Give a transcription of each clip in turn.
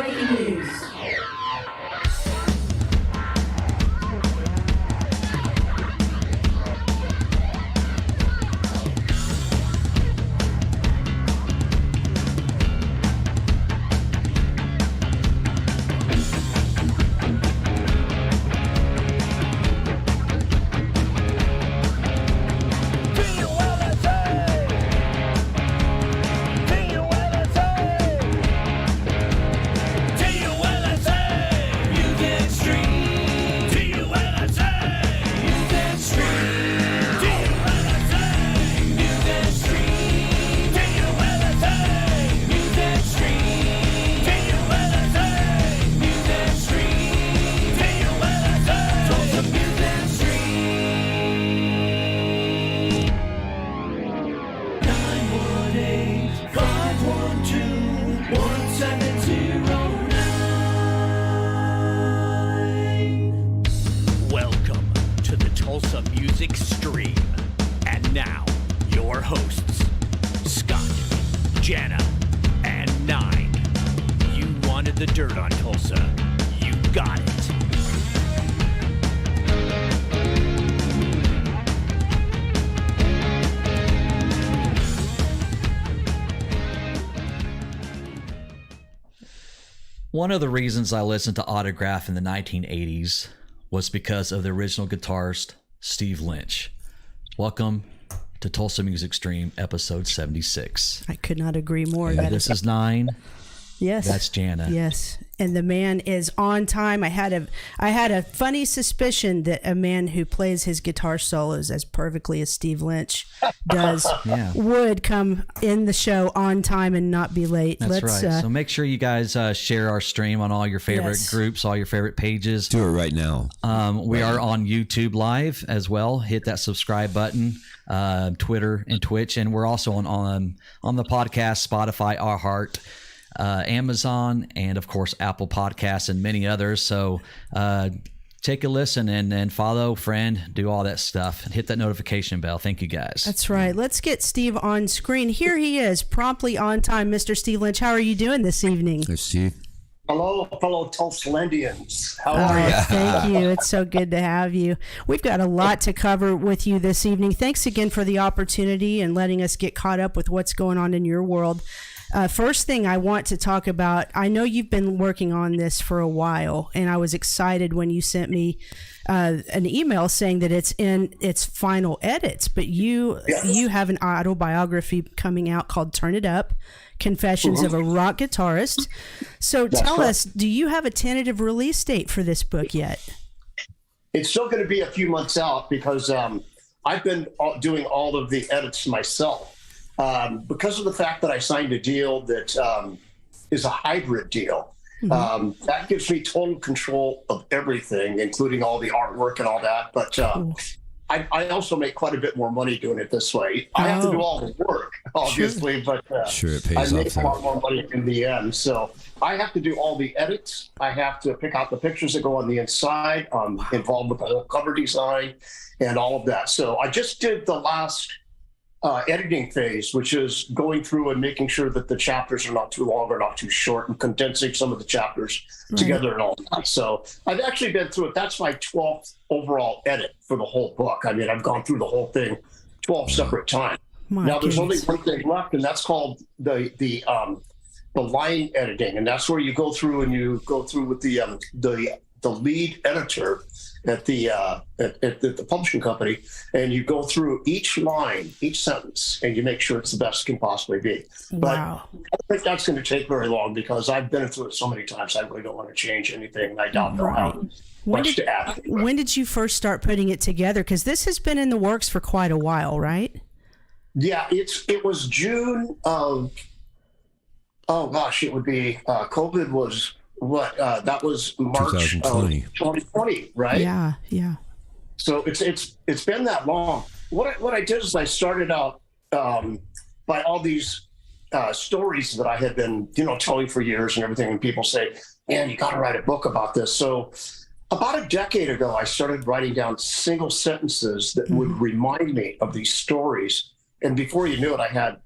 breaking news. Welcome to the Tulsa Music Stream. And now, your hosts, Scott, Jana, and Nine. You wanted the dirt on Tulsa. You got it. One of the reasons I listened to Autograph in the 1980s was because of the original guitarist, Steve Lynch. Welcome to Tulsa Music Stream, episode 76. I could not agree more. This is Nine. Yes. That's Jana. Yes. And the man is on time. I had a funny suspicion that a man who plays his guitar solos as perfectly as Steve Lynch does would come in the show on time and not be late. That's right. So make sure you guys share our stream on all your favorite groups, all your favorite pages. Do it right now. We are on YouTube Live as well. Hit that subscribe button, Twitter and Twitch. And we're also on the podcast, Spotify, Our Heart, Amazon, and of course Apple Podcasts and many others. So take a listen and follow, friend, do all that stuff, and hit that notification bell. Thank you guys. That's right. Let's get Steve on screen. Here he is, promptly on time. Mr. Steve Lynch, how are you doing this evening? Hey, Steve. Hello, fellow Tulsalendians. How are you? Thank you. It's so good to have you. We've got a lot to cover with you this evening. Thanks again for the opportunity and letting us get caught up with what's going on in your world. First thing I want to talk about, I know you've been working on this for a while, and I was excited when you sent me an email saying that it's in its final edits, but you have an autobiography coming out called Turn It Up, Confessions of a Rock Guitarist. So tell us, do you have a tentative release date for this book yet? It's still going to be a few months out because I've been doing all of the edits myself. Because of the fact that I signed a deal that is a hybrid deal, that gives me total control of everything, including all the artwork and all that. But I also make quite a bit more money doing it this way. I have to do all the work, obviously, but it pays I make off a lot more money in the end. So I have to do all the edits. I have to pick out the pictures that go on the inside. I'm involved with the whole cover design and all of that. So I just did the last editing phase, which is going through and making sure that the chapters are not too long or not too short, and condensing some of the chapters together and all that. So I've actually been through it. That's my 12th overall edit for the whole book. I mean, I've gone through the whole thing 12 separate times. Now there's only one thing left, and that's called the line editing, and that's where you go through and you go through with the lead editor at the publishing company, and you go through each line, each sentence, and you make sure it's the best it can possibly be. But I don't think that's going to take very long because I've been through it so many times. I really don't want to change anything. I don't know how much to add. When did you first start putting it together? Because this has been in the works for quite a while, right? Yeah, it was June of, it would be, COVID was what, that was March 2020, right? Yeah. So it's been that long. What I did is I started out by all these stories that I had been, telling for years and everything. And people say, man, you got to write a book about this. So about a decade ago, I started writing down single sentences that would remind me of these stories. And before you knew it, I had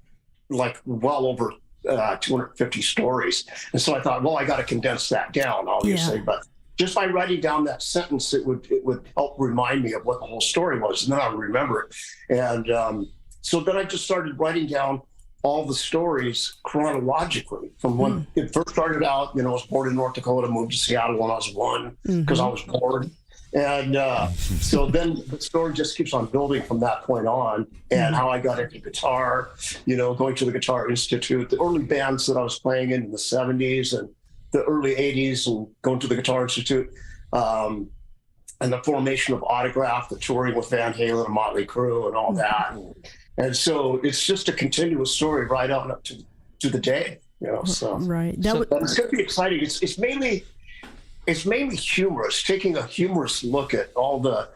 like well over 250 stories. And so I thought, well, I got to condense that down, obviously. But just by writing down that sentence, it would help remind me of what the whole story was, and then I would remember it. And so then I just started writing down all the stories chronologically from when it first started out. I was born in North Dakota, moved to Seattle when I was 1 because I was bored. And so then the story just keeps on building from that point on, and how I got into guitar, going to the Guitar Institute, the early bands that I was playing in the 70s and the early 80s, and going to the Guitar Institute, and the formation of Autograph, the touring with Van Halen and Motley Crue and all that. And so it's just a continuous story right on up to the day, so. Right. It's going to be exciting. It's mainly humorous, taking a humorous look at all the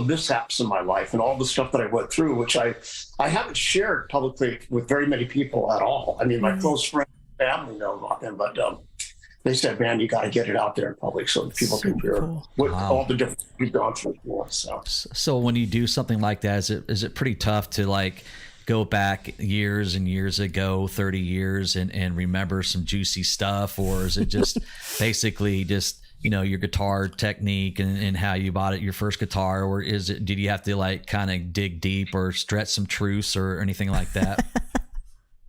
mishaps in my life and all the stuff that I went through, which I haven't shared publicly with very many people at all. I mean, my close friends and family know about them, but they said, man, you got to get it out there in public so that people can hear what all the different things you've gone through. So when you do something like that, is it pretty tough to like go back years and years ago, 30 years, and remember some juicy stuff? Or is it just basically just, your guitar technique and how you bought it, your first guitar? Or did you have to like kind of dig deep or stretch some truths or anything like that?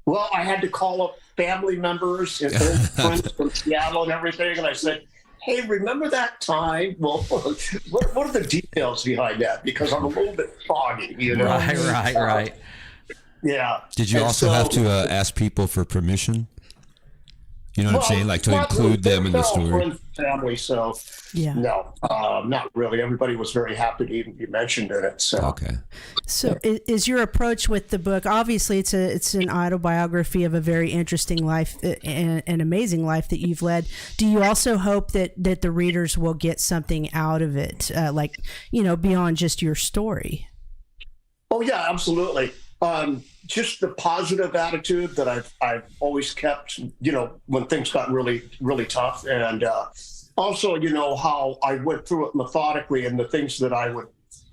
Well, I had to call up family members and old friends from Seattle and everything. And I said, hey, remember that time? Well, what are the details behind that? Because I'm a little bit foggy, Right. Yeah. Did you also have to ask people for permission? You know what I'm saying? Like to include them in the story. Family, so no, not really. Everybody was very happy to even be mentioned in it. So okay. So is your approach with the book? Obviously, it's an autobiography of a very interesting life and an amazing life that you've led. Do you also hope that the readers will get something out of it, beyond just your story? Oh yeah, absolutely. Just the positive attitude that I've always kept, when things got really, really tough. And also, how I went through it methodically, and the things that I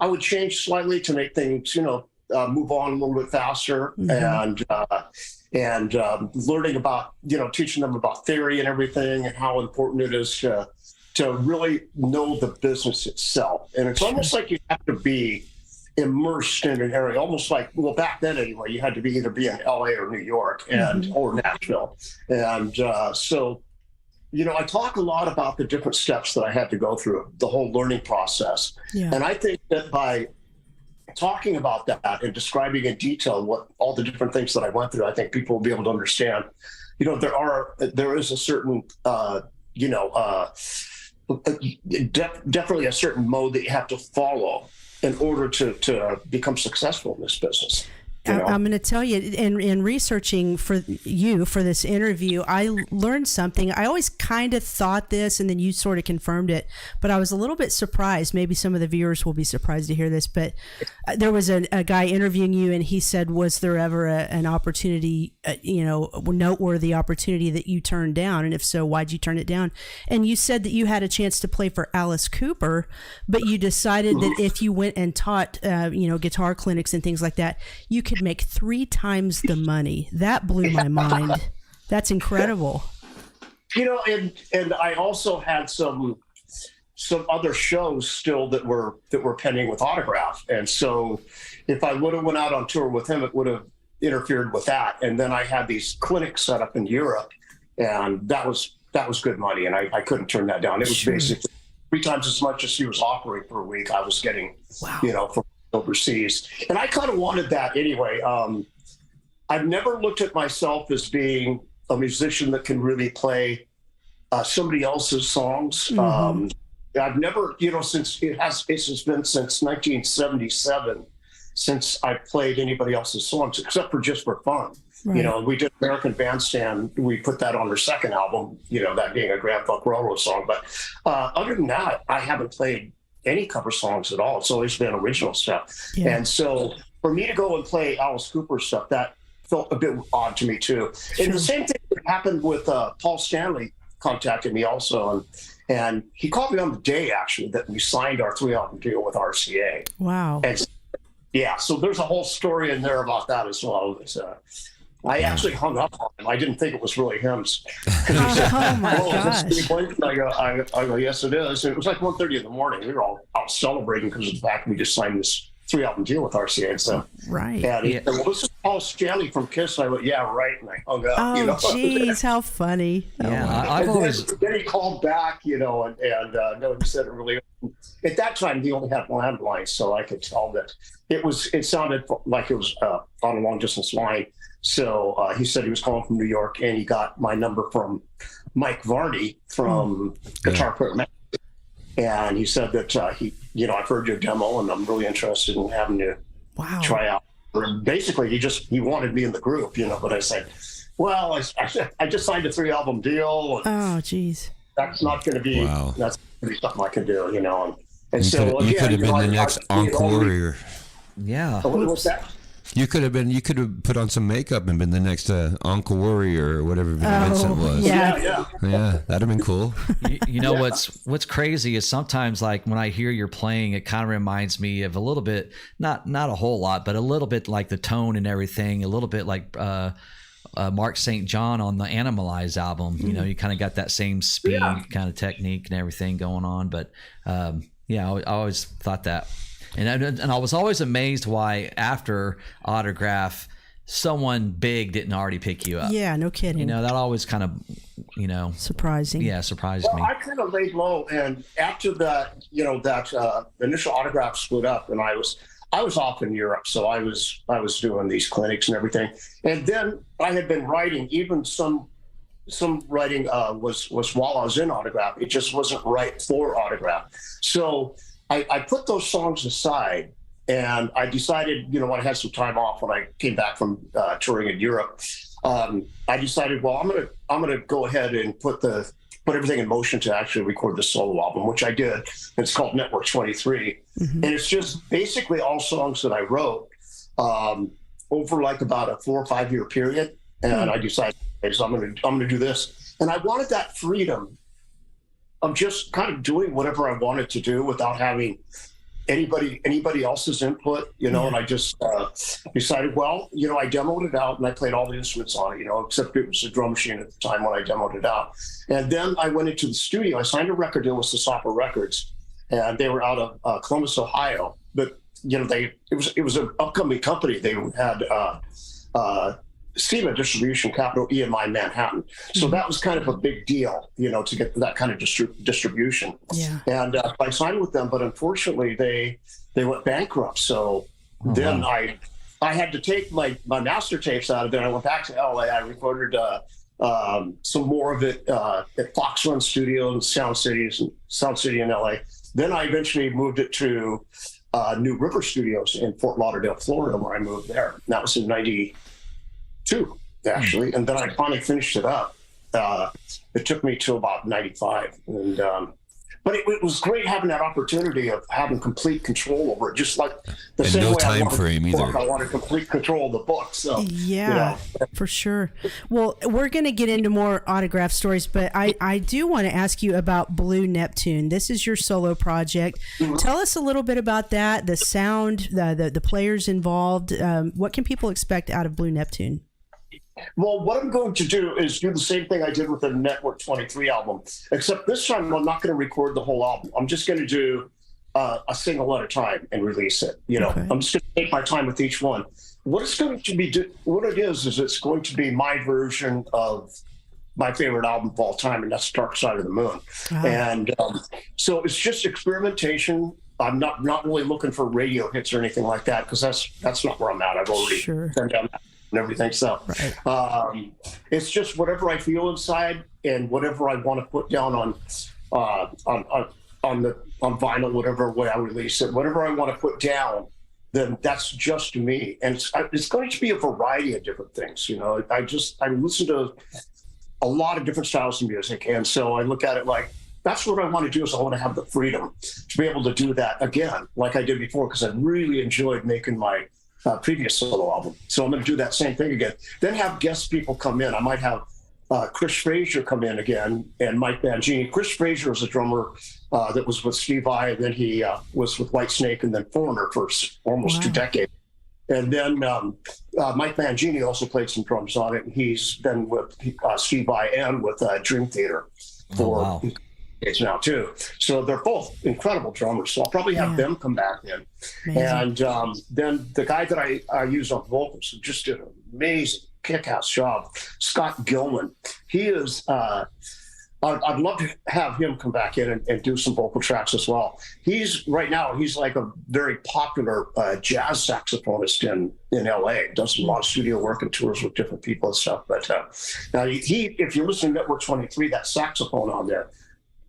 would change slightly to make things, move on a little bit faster. And learning about, teaching them about theory and everything, and how important it is to really know the business itself. And it's almost like you have to be immersed in an area, almost like, well, back then anyway, you had to either be in LA or New York or Nashville. And so, I talk a lot about the different steps that I had to go through, the whole learning process. Yeah. And I think that by talking about that and describing in detail what all the different things that I went through, I think people will be able to understand, there is a certain, definitely a certain mode that you have to follow in order to become successful in this business. I'm going to tell you, in researching for this interview, I learned something. I always kind of thought this, and then you sort of confirmed it, but I was a little bit surprised. Maybe some of the viewers will be surprised to hear this, but there was a guy interviewing you, and he said, was there ever an opportunity, noteworthy opportunity that you turned down? And if so, why'd you turn it down? And you said that you had a chance to play for Alice Cooper, but you decided that if you went and taught, guitar clinics and things like that, you could make 3 times the money. That blew my mind. That's incredible. And I also had some other shows still that were pending with Autograph. And so if I would have went out on tour with him, it would have interfered with that. And then I had these clinics set up in Europe, and that was good money. And I couldn't turn that down. It was basically 3 times as much as he was offering per week I was getting, from overseas. And I kind of wanted that anyway. I've never looked at myself as being a musician that can really play somebody else's songs. I've never, since it has been since 1977 since I played anybody else's songs, except for fun. Right. We did American Bandstand. We put that on their second album, that being a Grand Funk Railroad song. But other than that, I haven't played any cover songs at all. It's always been original stuff. Yeah. And so for me to go and play Alice Cooper stuff, that felt a bit odd to me too. Sure. And the same thing happened with Paul Stanley contacted me also. And he called me on the day actually that we signed our 3-album deal with RCA. Wow. And so there's a whole story in there about that as well. I actually hung up on him. I didn't think it was really him. Oh my Is this gosh. Steve Lynch? I go, yes, it is. And it was like 1:30 in the morning. We were all out celebrating because of the fact we just signed this 3-album deal with RCA. And so, Right. and he said, well, this is Paul Stanley from Kiss. And I went, yeah, right. And I hung up. Oh, geez, how funny. Yeah, Oh, I've And always. then he called back, and no, he said it really. At that time, he only had landlines, so I could tell that it sounded like it was on a long distance line. So he said he was calling from New York, and he got my number from Mike Varney from Guitar Pro Magic. And he said that I've heard your demo, and I'm really interested in having you wow. try out. And basically, he wanted me in the group, but I said, well, I just signed a 3-album deal. And Oh, geez. that's not going to be that's gonna be something I can do, And You so could have been the next encore. Yeah. What's that? You could have put on some makeup and been the next Uncle Warrior or whatever Vincent was. yeah. Yeah. That'd have been cool. You know what's crazy is sometimes like when I hear you're playing, it kind of reminds me of a little bit, not a whole lot, but a little bit like the tone and everything, a little bit like Mark St. John on the Animalize album. You kind of got that same speed kind of technique and everything going on. But I always thought that. And I was always amazed why after Autograph, someone big didn't already pick you up. Yeah, no kidding. That always kind of, surprising. yeah, surprised Well, me. I kind of laid low, and after that, that initial Autograph split up, and I was off in Europe, so I was doing these clinics and everything, and then I had been writing, even some writing was while I was in Autograph. It just wasn't right for Autograph, so I put those songs aside, and I decided, when I had some time off when I came back from touring in Europe, I decided, well, I'm gonna go ahead and put everything in motion to actually record the solo album, which I did. It's called Network 23, and it's just basically all songs that I wrote over like about a 4 or 5 year period. And I decided, okay, so I'm gonna do this, and I wanted that freedom of just kind of doing whatever I wanted to do without having anybody else's input, and I just decided, well, I demoed it out and I played all the instruments on it, except it was a drum machine at the time when I demoed it out. And then I went into the studio. I signed a record deal with Sasapa Records, and they were out of Columbus, Ohio. But it was an upcoming company. They had SEMA Distribution, capital EMI Manhattan. So that was kind of a big deal, to get that kind of distribution. Yeah. And I signed with them, but unfortunately they went bankrupt. So then I had to take my master tapes out of there. I went back to LA. I recorded some more of it at Fox Run Studio and Sound City in LA. Then I eventually moved it to New River Studios in Fort Lauderdale, Florida, where I moved there. And that was in 92, actually. And then I finally finished it up. It took me to about 95. But it was great having that opportunity of having complete control over it, just like the And same no way time frame either. I wanted complete control of the book. So Yeah, for sure. Well, we're going to get into more Autograph stories, but I do want to ask you about Blue Neptune. This is your solo project. Tell us a little bit about that, the sound, the players involved. What can people expect out of Blue Neptune? Well, what I'm going to do is do the same thing I did with the Network 23 album, except this time I'm not going to record the whole album. I'm just going to do a single at a time and release it. Okay. I'm just going to take my time with each one. What it's going to be, what it is it's going to be my version of my favorite album of all time, and that's Dark Side of the Moon. And so it's just experimentation. I'm not really looking for radio hits or anything like that, because that's not where I'm at. I've already turned down that and everything. So it's just whatever I feel inside and whatever I want to put down on vinyl, whatever way I release it, whatever I want to put down, then that's just me. And it's going to be a variety of different things. I listen to a lot of different styles of music, and so I look at it like, that's what I want to do, is I want to have the freedom to be able to do that again, like I did before, because I really enjoyed making my previous solo album. So I'm going to do that same thing again. Then have guest people come in. I might have Chris Frazier come in again, and Mike Mangini. Chris Frazier was a drummer that was with Steve Vai, and then he was with Whitesnake and then Foreigner for almost 2 decades. And then Mike Mangini also played some drums on it. He's been with Steve I.M. with Dream Theater for it's now too. So they're both incredible drummers. So I'll probably have them come back in. Amazing. And then the guy that I use on vocals, who just did an amazing kick-ass job, Scott Gilman. He is, I'd love to have him come back in and do some vocal tracks as well. He's like a very popular jazz saxophonist in LA, does a lot of studio work and tours with different people and stuff. But now if you listen to Network 23, that saxophone on there,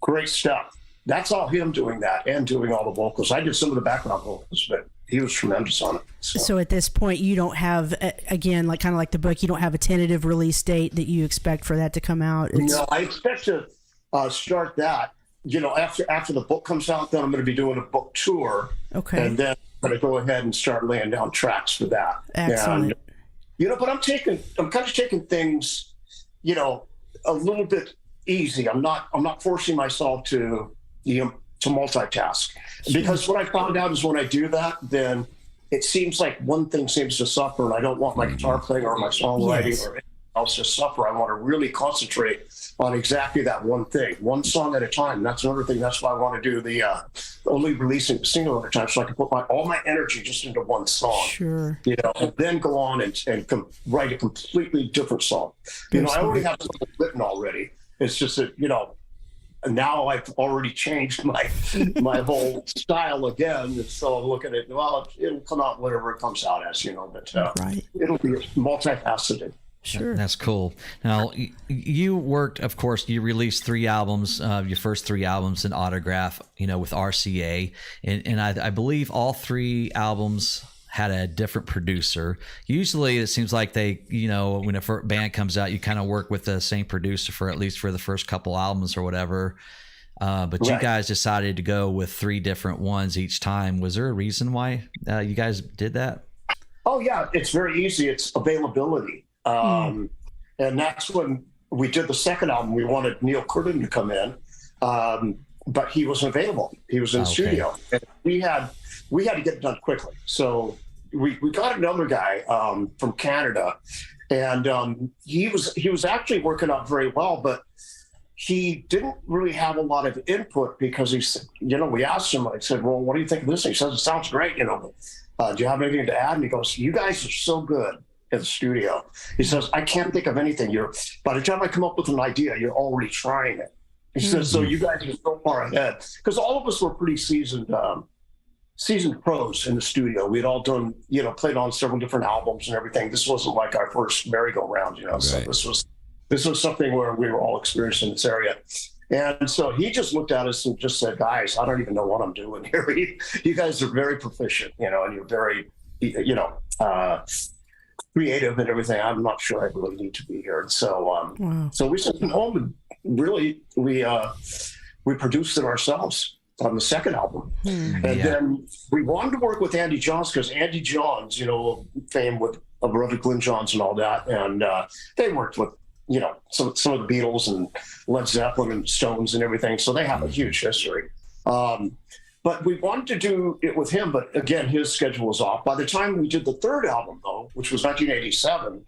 great stuff. That's all him doing that and doing all the vocals. I did some of the background vocals, but he was tremendous on it. So at this point, you don't have, again, like kind of like the book, you don't have a tentative release date that you expect for that to come out? No, I expect to start that, after the book comes out. Then I'm going to be doing a book tour. Okay. And then I'm going to go ahead and start laying down tracks for that. Excellent. And, but I'm kind of taking things, a little bit easy. I'm not forcing myself to multitask, because what I found out is when I do that, then it seems like one thing seems to suffer, and I don't want my guitar playing or my songwriting or anything else to suffer. I want to really concentrate on exactly that one thing, one song at a time. That's another thing. That's why I want to do the only releasing a single at a time, so I can put all my energy just into one song. Sure. And then go on and write a completely different song. I already have something written already. It's just that, now I've already changed my whole style again. So I'm looking at, it'll come out whatever it comes out as, but it'll be multifaceted. Sure. That's cool. Now, you worked, of course, you released 3 albums, your first 3 albums in Autograph, with RCA. And I believe all 3 albums had a different producer. Usually it seems like they, when a band comes out, you kind of work with the same producer for at least for the first couple albums or whatever. But you guys decided to go with 3 different ones each time. Was there a reason why you guys did that? Oh yeah, it's very easy. It's availability. And that's when we did the second album. We wanted Neil Curtin to come in, but he wasn't available. He was in the studio, and we had to get it done quickly. So we got another guy from Canada, and he was actually working out very well, but he didn't really have a lot of input because we asked him. I said, "Well, what do you think of this?" He says, "It sounds great. Do you have anything to add?" And he goes, "You guys are so good at the studio." He says, "I can't think of anything. By the time I come up with an idea, you're already trying it." He says, "So you guys are so far ahead," because all of us were pretty seasoned pros in the studio. We'd all done, played on several different albums and everything. This wasn't like our first merry-go-round, So this was something where we were all experienced in this area. And so he just looked at us and just said, "Guys, I don't even know what I'm doing here. You guys are very proficient, and you're very, creative and everything. I'm not sure I really need to be here." And so, so we sent him home, and really we produced it ourselves on the second album. And then we wanted to work with Andy Johns, because Andy Johns, famed with brother Glenn Johns and all that. And they worked with, some of the Beatles and Led Zeppelin and Stones and everything. So they have a huge history. But we wanted to do it with him, but again, his schedule was off. By the time we did the third album, though, which was 1987,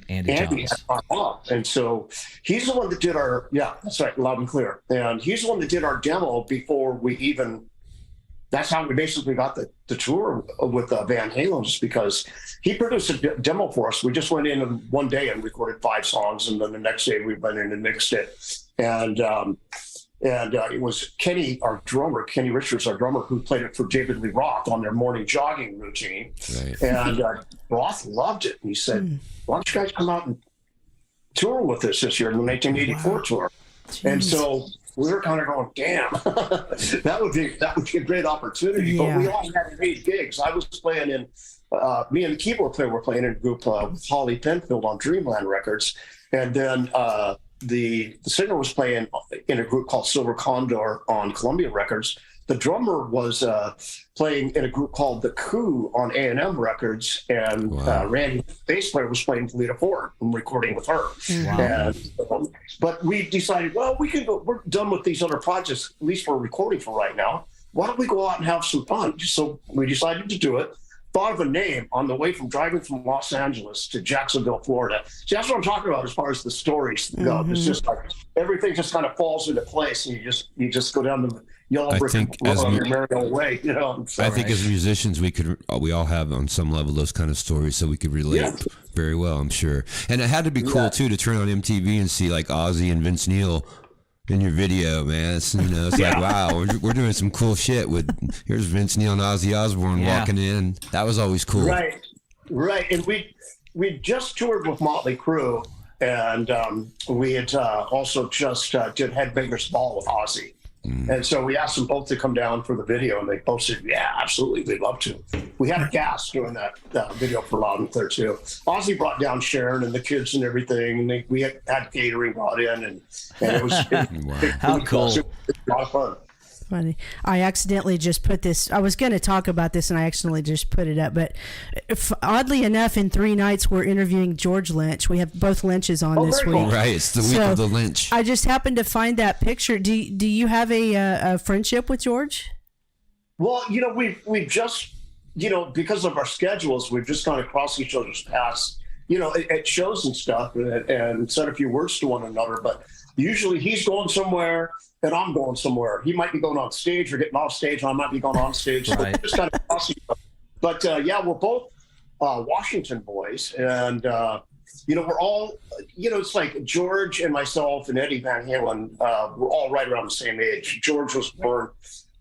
Andy had gone off. And so he's the one that did that's right, loud and clear. And he's the one that did our demo before we even, that's how we basically got the tour with Van Halen's, because he produced a demo for us. We just went in one day and recorded 5 songs, and then the next day we went in and mixed it. And it was Kenny Richards, our drummer, who played it for David Lee Roth on their morning jogging routine. Right. And Roth loved it. And he said, "Why don't you guys come out and tour with us this year in the 1984 tour?" Jeez. And so we were kind of going, "Damn, that would be a great opportunity." Yeah. But we all had 8 gigs. I was playing in, me and the keyboard player were playing in a group with Holly Penfield on Dreamland Records. And then the singer was playing in a group called Silver Condor on Columbia Records. The drummer was playing in a group called The Coup on A&M Records, and Randy, the bass player, was playing Lita Ford and recording with her. Wow. But we decided, well, we can go. We're done with these other projects, at least for recording for right now. Why don't we go out and have some fun? So we decided to do it. thought of a name on the way from driving from Los Angeles to Jacksonville, Florida. See, that's what I'm talking about as far as the stories go. It's just like everything just kind of falls into place, and you just go down the yellow brick road on your merry way. You know, I think as musicians, we all have on some level those kind of stories, so we could relate very well, I'm sure. And it had to be cool too to turn on MTV and see like Ozzy and Vince Neil in your video, man. It's, it's like, wow, we're doing some cool shit with, here's Vince Neil and Ozzy Osbourne walking in. That was always cool. Right. And we just toured with Motley Crue, and we had also just did Headbangers Ball with Ozzy. And so we asked them both to come down for the video, and they both said, yeah, absolutely, they'd love to. We had a gas doing that video for Loud and Clear, too. Ozzy brought down Sharon and the kids and everything, and we had catering brought in, and it was how cool. It was a lot of fun. Funny. I accidentally just put this. I was going to talk about this, and I accidentally just put it up. But oddly enough, in 3 nights, we're interviewing George Lynch. We have both Lynches on this week. Right, it's the week of the Lynch. I just happened to find that picture. Do you have a friendship with George? Well, we've just, because of our schedules, we've just kind of crossed each other's paths, at shows and stuff, and said a few words to one another. But usually he's going somewhere and I'm going somewhere. He might be going on stage or getting off stage, and I might be going on stage. So we're just kind of crossing. But we're both Washington boys, and we're all, it's like George and myself and Eddie Van Halen. We're all right around the same age. George was born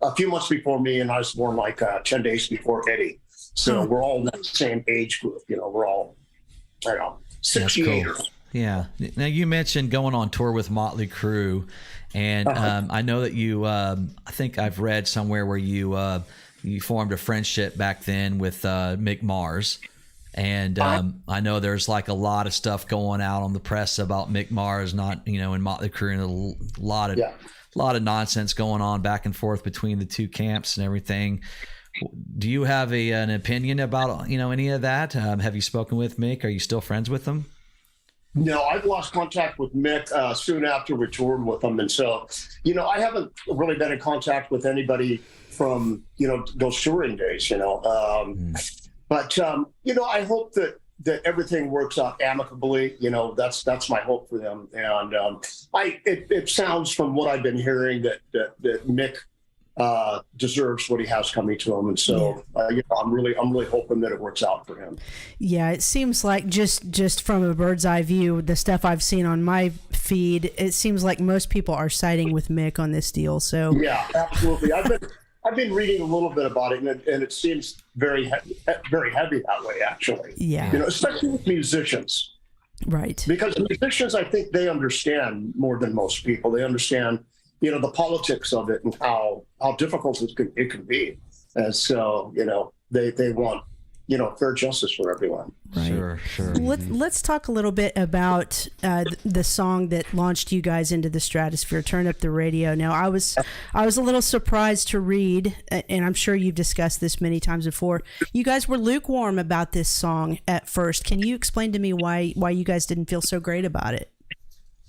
a few months before me, and I was born like 10 days before Eddie. So we're all in that same age group. We're all, 68. Cool. Yeah. Now you mentioned going on tour with Motley Crue, and I know that you. I think I've read somewhere where you formed a friendship back then with Mick Mars, and I know there's like a lot of stuff going out on the press about Mick Mars not in Motley Crue, and a lot of nonsense going on back and forth between the two camps and everything. Do you have an opinion about any of that? Have you spoken with Mick? Are you still friends with him? No, I've lost contact with Mick soon after we toured with him. And so, I haven't really been in contact with anybody from, those touring days, But, I hope that everything works out amicably. That's my hope for them. And it sounds from what I've been hearing that Mick deserves what he has coming to him, and so I'm really hoping that it works out for him. Yeah, it seems like just from a bird's eye view, the stuff I've seen on my feed, it seems like most people are siding with Mick on this deal. So yeah, absolutely. I've been reading a little bit about it, and it seems very heavy that way, actually. Yeah, especially with musicians, right? Because musicians, I think they understand more than most people. They understand the politics of it and how difficult it can be. And so, they want, fair justice for everyone. Right. Sure. Let's talk a little bit about the song that launched you guys into the stratosphere, Turn Up the Radio. Now, I was a little surprised to read, and I'm sure you've discussed this many times before, you guys were lukewarm about this song at first. Can you explain to me why you guys didn't feel so great about it?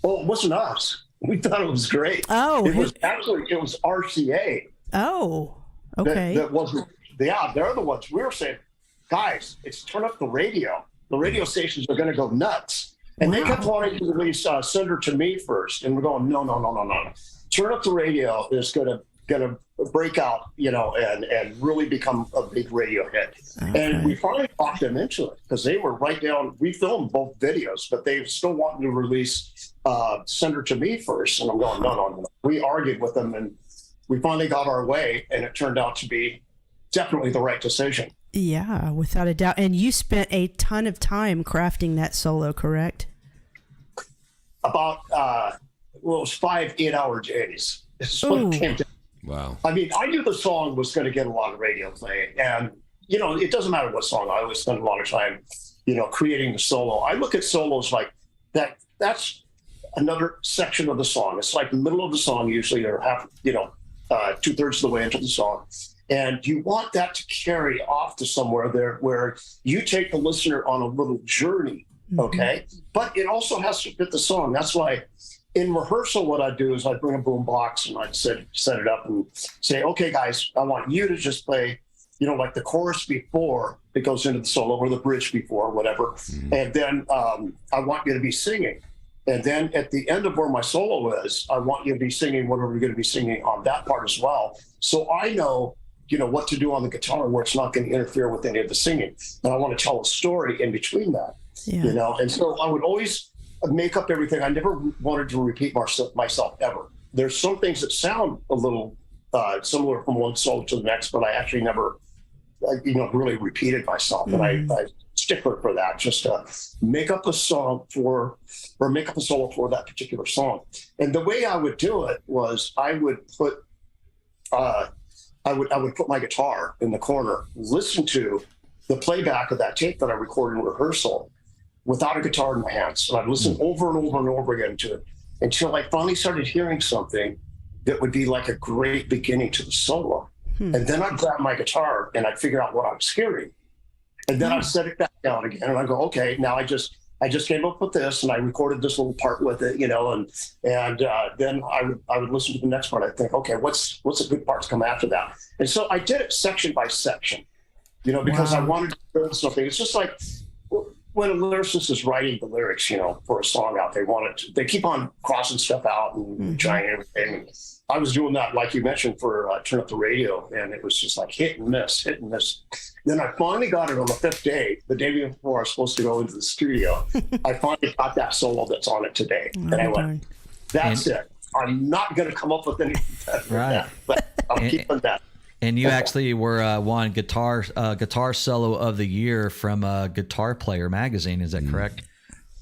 Well, it wasn't us. We thought it was great. Oh, it was RCA. Oh, okay. That wasn't. Yeah, they're the ones. We were saying, guys, it's Turn Up the Radio. The radio stations are going to go nuts, and they kept wanting to release "Send Her to Me" first, and we're going, no. Turn Up the Radio is going to break out, and really become a big radio hit. Okay. And we finally talked them into it because they were right down. We filmed both videos, but they still wanted to release Send Her to Me first. And I'm going, no. We argued with them, and we finally got our way, and it turned out to be definitely the right decision. Yeah, without a doubt. And you spent a ton of time crafting that solo, correct? About, it was 5 8-hour days. It's what it came to. Wow. I mean, I knew the song was going to get a lot of radio play, and, it doesn't matter what song. I always spend a lot of time, creating the solo. I look at solos like that. That's another section of the song. It's like the middle of the song, usually, or half, 2/3 of the way into the song. And you want that to carry off to somewhere there where you take the listener on a little journey, okay? Mm-hmm. But it also has to fit the song. That's why in rehearsal, what I do is I bring a boom box and I'd set it up and say, okay, guys, I want you to just play, like the chorus before it goes into the solo, or the bridge before, whatever. And then I want you to be singing. And then at the end of where my solo is, I want you to be singing whatever you're going to be singing on that part as well. So I know, what to do on the guitar where it's not going to interfere with any of the singing. And I want to tell a story in between that, And so I would always make up everything. I never wanted to repeat myself ever. There's some things that sound a little similar from one solo to the next, but I actually never, really repeated myself. And I stickler for that, just to make up a song make up a solo for that particular song. And the way I would do it was I would put my guitar in the corner, listen to the playback of that tape that I recorded in rehearsal without a guitar in my hands. And I'd listen over and over and over again to it until I finally started hearing something that would be like a great beginning to the solo. And then I'd grab my guitar and I'd figure out what I was hearing. And then I'd set it back down again and I'd go, okay, now I just came up with this and I recorded this little part with it, and then I would listen to the next part. I'd think, okay, what's a good part to come after that? And so I did it section by section, because I wanted to build something. It's just like when a lyricist is writing the lyrics, for a song out, they keep on crossing stuff out and trying everything. I was doing that, like you mentioned, for Turn Up the Radio, and it was just like hit and miss. Then I finally got it on the fifth day, the day before I was supposed to go into the studio. I finally got that solo that's on it today. And I went, that's it. I'm not going to come up with anything better than that, but I'm keeping that. And you actually were won guitar solo of the year from Guitar Player magazine. Is that correct?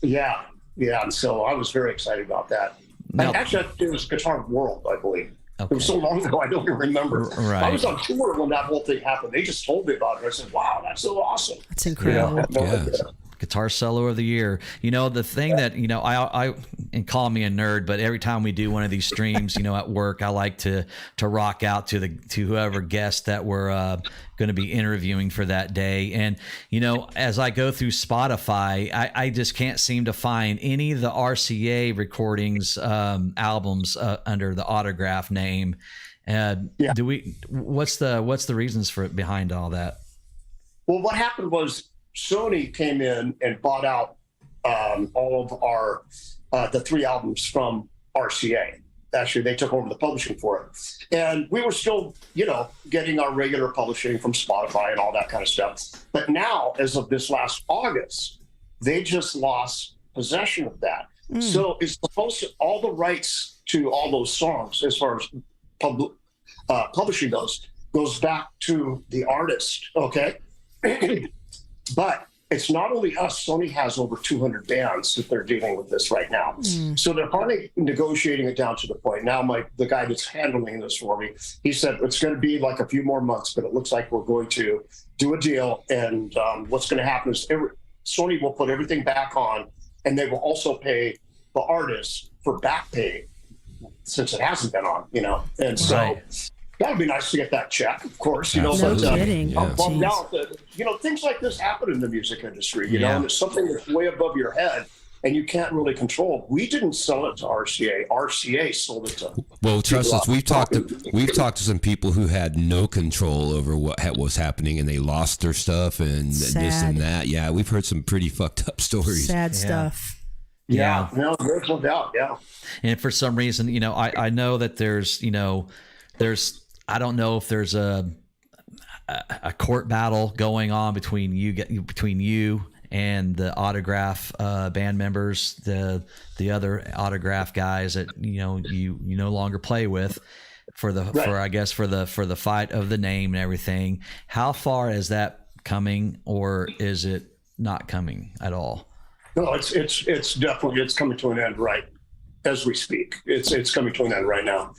Yeah. And so I was very excited about that. No. Actually, it was Guitar World, I believe. Okay. It was so long ago, I don't even remember. Right. I was on tour when that whole thing happened. They just told me about it. I said, wow, that's so awesome. That's incredible. Guitar solo of the year. The thing that, I and call me a nerd, but every time we do one of these streams, at work, I like to rock out to whoever guest that we're going to be interviewing for that day. And, as I go through Spotify, I just can't seem to find any of the RCA recordings, albums under the Autograph name. What's the reasons for it behind all that? Well, what happened was Sony came in and bought out all of our the 3 albums from RCA. Actually, they took over the publishing for it, and we were still, getting our regular publishing from Spotify and all that kind of stuff. But now, as of this last August, they just lost possession of that. So it's supposed to, all the rights to all those songs, as far as publishing goes back to the artist. Okay. But it's not only us. Sony has over 200 bands that they're dealing with this right now. So they're finally negotiating it down to the point. Now, the guy that's handling this for me, he said it's going to be like a few more months, but it looks like we're going to do a deal. And what's going to happen is Sony will put everything back on, and they will also pay the artists for back pay since it hasn't been on, And so that would be nice to get that check, of course, No kidding. I'm bummed out that, things like this happen in the music industry, and it's something that's way above your head and you can't really control. We didn't sell it to RCA. RCA sold it to. Well, trust us, we've talked to some people who had no control over what was happening, and they lost their stuff and this and that. Yeah, we've heard some pretty fucked up stories. Sad stuff. Yeah. No, there's no doubt. Yeah. And for some reason, I know that there's I don't know if there's a court battle going on between you and the Autograph band members, the other Autograph guys that you no longer play with for the fight of the name and everything. How far is that coming, or is it not coming at all? No, it's definitely coming to an end right as we speak. It's coming to an end right now.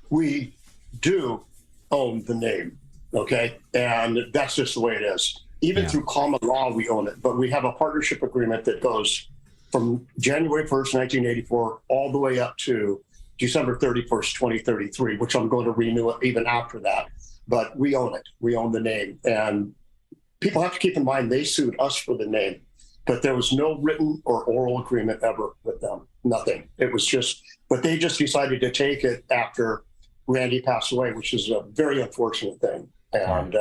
We do own the name, okay? And that's just the way it is. Even through common law, we own it. But we have a partnership agreement that goes from January 1st, 1984, all the way up to December 31st, 2033, which I'm going to renew it even after that. But we own it. We own the name. And people have to keep in mind, they sued us for the name. But there was no written or oral agreement ever with them. Nothing. It was just, but they just decided to take it after Randy passed away, which is a very unfortunate thing. And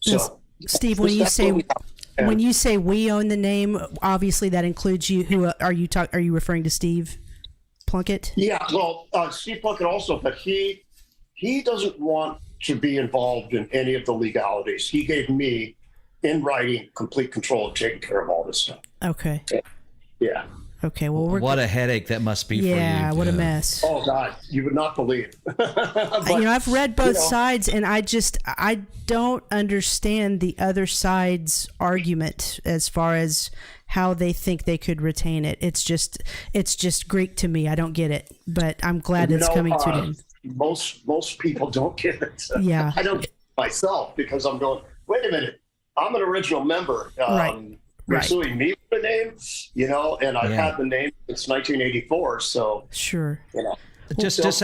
so, Steve, when you say we own the name, obviously that includes you. Who are you Are you referring to Steve Plunkett? Yeah, well, Steve Plunkett also, but he doesn't want to be involved in any of the legalities. He gave me, in writing, complete control of taking care of all this stuff. Okay. Yeah. Okay. Well, what a headache that must be for you. Yeah, what a mess. Oh God, you would not believe. But, I've read both sides, and I don't understand the other side's argument as far as how they think they could retain it. It's just Greek to me. I don't get it, but I'm glad it's coming to an end. Most people don't get it. Yeah. I don't get it myself, because I'm going, wait a minute, I'm an original member. Right. They're suing me for the name, and I've had the name since 1984. So sure. Just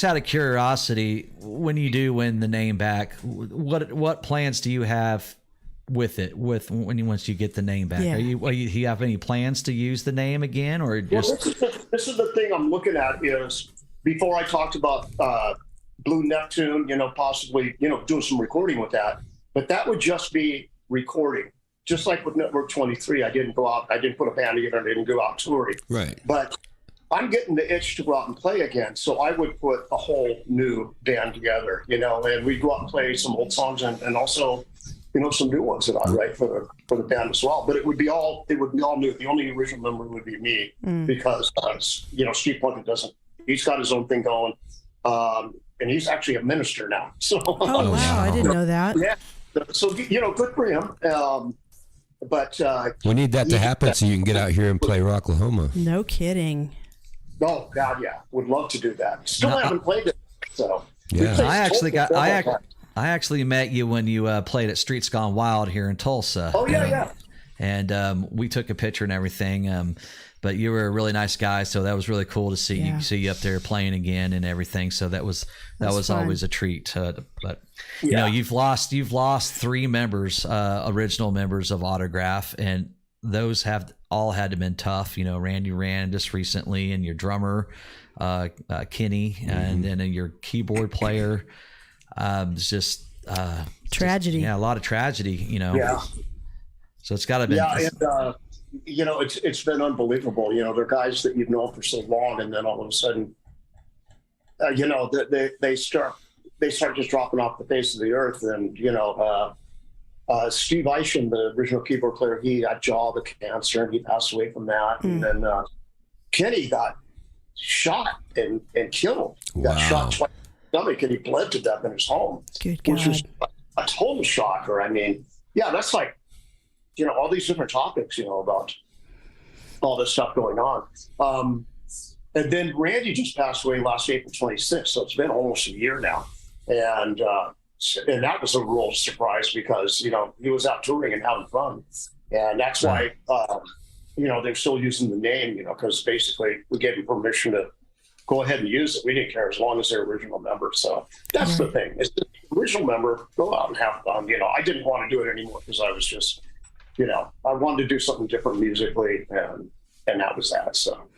out of curiosity, when you do win the name back, what plans do you have with it? Once you get the name back, Yeah. do you have any plans to use the name again, or just? Well, this is the thing I'm looking at is, before I talked about Blue Neptune, possibly doing some recording with that, but that would just be recording. Just like with Network 23, I didn't go out, I didn't put a band together, I didn't go out touring. Right. But I'm getting the itch to go out and play again. So I would put a whole new band together, and we'd go out and play some old songs and also, some new ones that I write for the band as well. But it would be all new. The only original member would be me, because, Steve Plunkett he's got his own thing going. And he's actually a minister now. So, oh, wow. I didn't know that. Yeah. So, good for him. But we need that to happen so you can get out here and play Rocklahoma. No kidding. Oh God, yeah, would love to do that. Still haven't played it, so yeah. I actually met you when you played at Streets Gone Wild here in Tulsa. Oh yeah. And we took a picture and everything. But you were a really nice guy, so that was really cool to see you up there playing again and everything. So that was always a treat. But you've lost 3 members, original members of Autograph, and those have all had to been tough. Randy ran just recently, and your drummer, Kenny, and then your keyboard player. It's just tragedy. A lot of tragedy. Yeah. So it's got to be. Yeah, and it's been unbelievable. They're guys that you've known for so long, and then all of a sudden, they start just dropping off the face of the earth. And Steve Isham, the original keyboard player, he had jaw cancer, and he passed away from that. And then Kenny got shot and killed. He got shot twice in the stomach, and he bled to death in his home. Good God. Which was a total shocker. I mean, that's like, all these different topics, about all this stuff going on. And then Randy just passed away last April 26th, so it's been almost a year now. And that was a real surprise, because, he was out touring and having fun. And that's why, they're still using the name, because basically we gave him permission to go ahead and use it. We didn't care as long as they're original members. So that's the thing. Is the original member, go out and have fun. I didn't want to do it anymore, because I was just, I wanted to do something different musically, and that was that. So,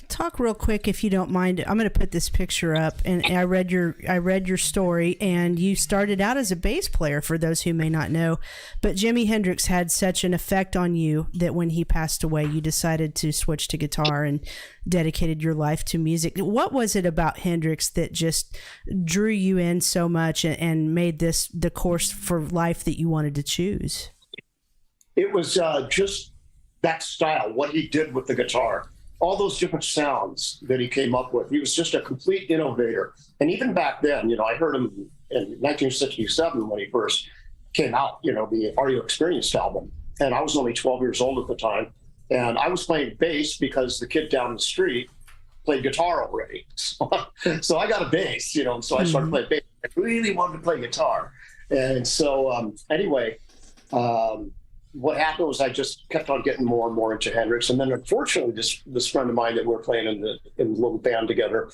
talk real quick, if you don't mind. I'm going to put this picture up, and I read your story, and you started out as a bass player, for those who may not know. But Jimi Hendrix had such an effect on you that when he passed away, you decided to switch to guitar and dedicated your life to music. What was it about Hendrix that just drew you in so much and made this the course for life that you wanted to choose? It was just that style, what he did with the guitar, all those different sounds that he came up with. He was just a complete innovator. And even back then, I heard him in 1967 when he first came out, the Are You Experienced album. And I was only 12 years old at the time. And I was playing bass because the kid down the street played guitar already. So I got a bass, and so I started playing bass. I really wanted to play guitar. And so anyway, what happened was I just kept on getting more and more into Hendrix. And then unfortunately, this friend of mine that we were playing in the little band together,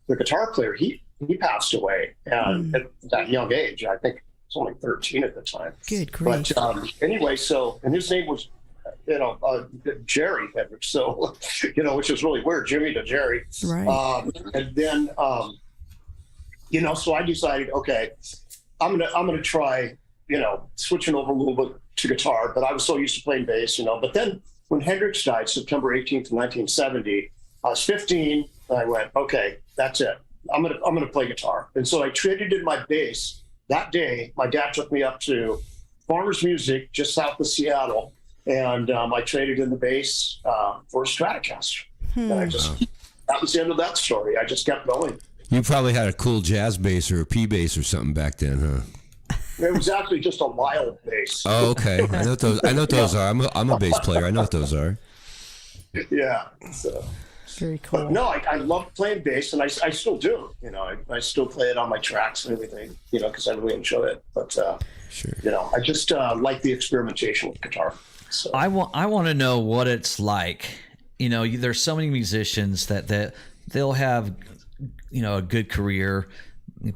the guitar player, he passed away at that young age. I think he was only 13 at the time. Good grief. But anyway, and his name was, Jerry Hendrix. So, which is really weird, Jimmy to Jerry. Right. And then, so I decided, okay, I'm gonna try, switching over a little bit to guitar. But I was so used to playing bass, But then when Hendrix died, September 18th, 1970, I was 15. And I went, okay, that's it. I'm gonna play guitar. And so I traded in my bass. That day, my dad took me up to Farmers Music just south of Seattle, and I traded in the bass for a Stratocaster. And that was the end of that story. I just kept going. You probably had a cool jazz bass or a P bass or something back then, huh? It was actually just a wild bass. Oh, okay. I know what those are. I'm a bass player. I know what those are. Yeah. So. Very cool. But no, I love playing bass, and I still do. I still play it on my tracks and everything, because I really enjoy it. But sure. I just like the experimentation with guitar. So. I want to know what it's like. There's so many musicians that they'll have, a good career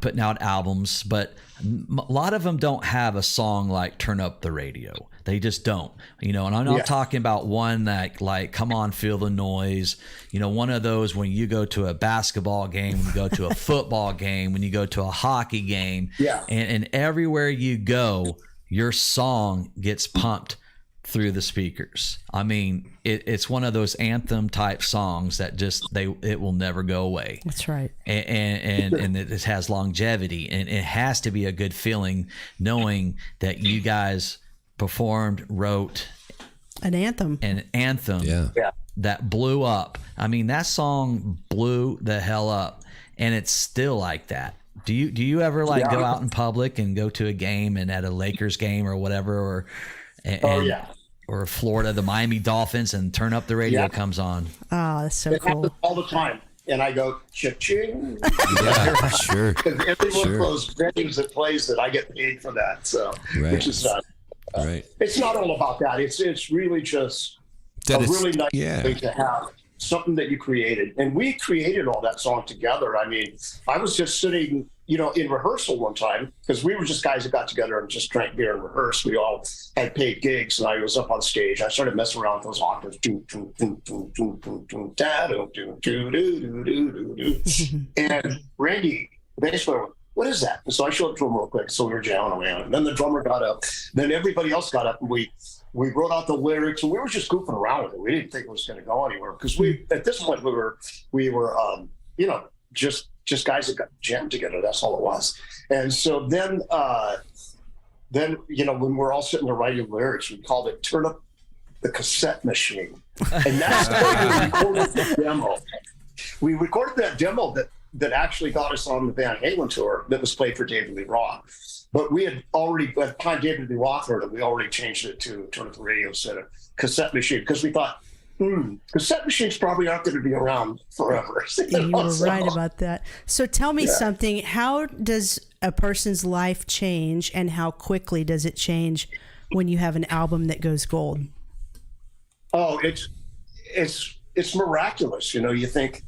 putting out albums, but a lot of them don't have a song like Turn Up the Radio. They just don't, and I'm not talking about one that like, Come On, Feel the Noise, one of those when you go to a basketball game, when you go to a football game, when you go to a hockey game, and everywhere you go, your song gets pumped through the speakers. I mean, it's one of those anthem type songs that just it will never go away. That's right. And it has longevity, and it has to be a good feeling knowing that you guys performed, wrote an anthem that blew up. I mean, that song blew the hell up, and it's still like that. Do you ever go out in public and go to a game, and at a Lakers game or whatever, or Florida, the Miami Dolphins, and Turn Up the Radio comes on? Oh, that's so it cool. happens all the time. And I go, cha-ching. Yeah, sure. Because every one of those venues that plays that, I get paid for that. So, which is right. It's not all about that. It's really just a really nice thing to have. Something that you created. And we created all that song together. I mean, I was just sitting, in rehearsal one time, because we were just guys that got together and just drank beer and rehearsed. We all had paid gigs, and I was up on stage. I started messing around with those octaves. And Randy, the bass player, what is that? And so I showed it to him real quick. So we were jamming away on it. And then the drummer got up. Then everybody else got up, and we wrote out the lyrics, and we were just goofing around with it. We didn't think it was going to go anywhere, because at this point we were just guys that got jammed together. That's all it was. And so then when we're all sitting there writing lyrics, we called it Turn Up the Cassette Machine. And that's where we recorded the demo. We recorded that demo that actually got us on the Van Halen tour that was played for David Lee Roth. But we had already, by the time David Lee Roth heard it, we already changed it to Turn Up the Radio instead of Cassette Machine, because we thought, cassette machines probably aren't going to be around forever. You were right about that. So tell me something. How does a person's life change, and how quickly does it change when you have an album that goes gold? Oh, it's miraculous. You think,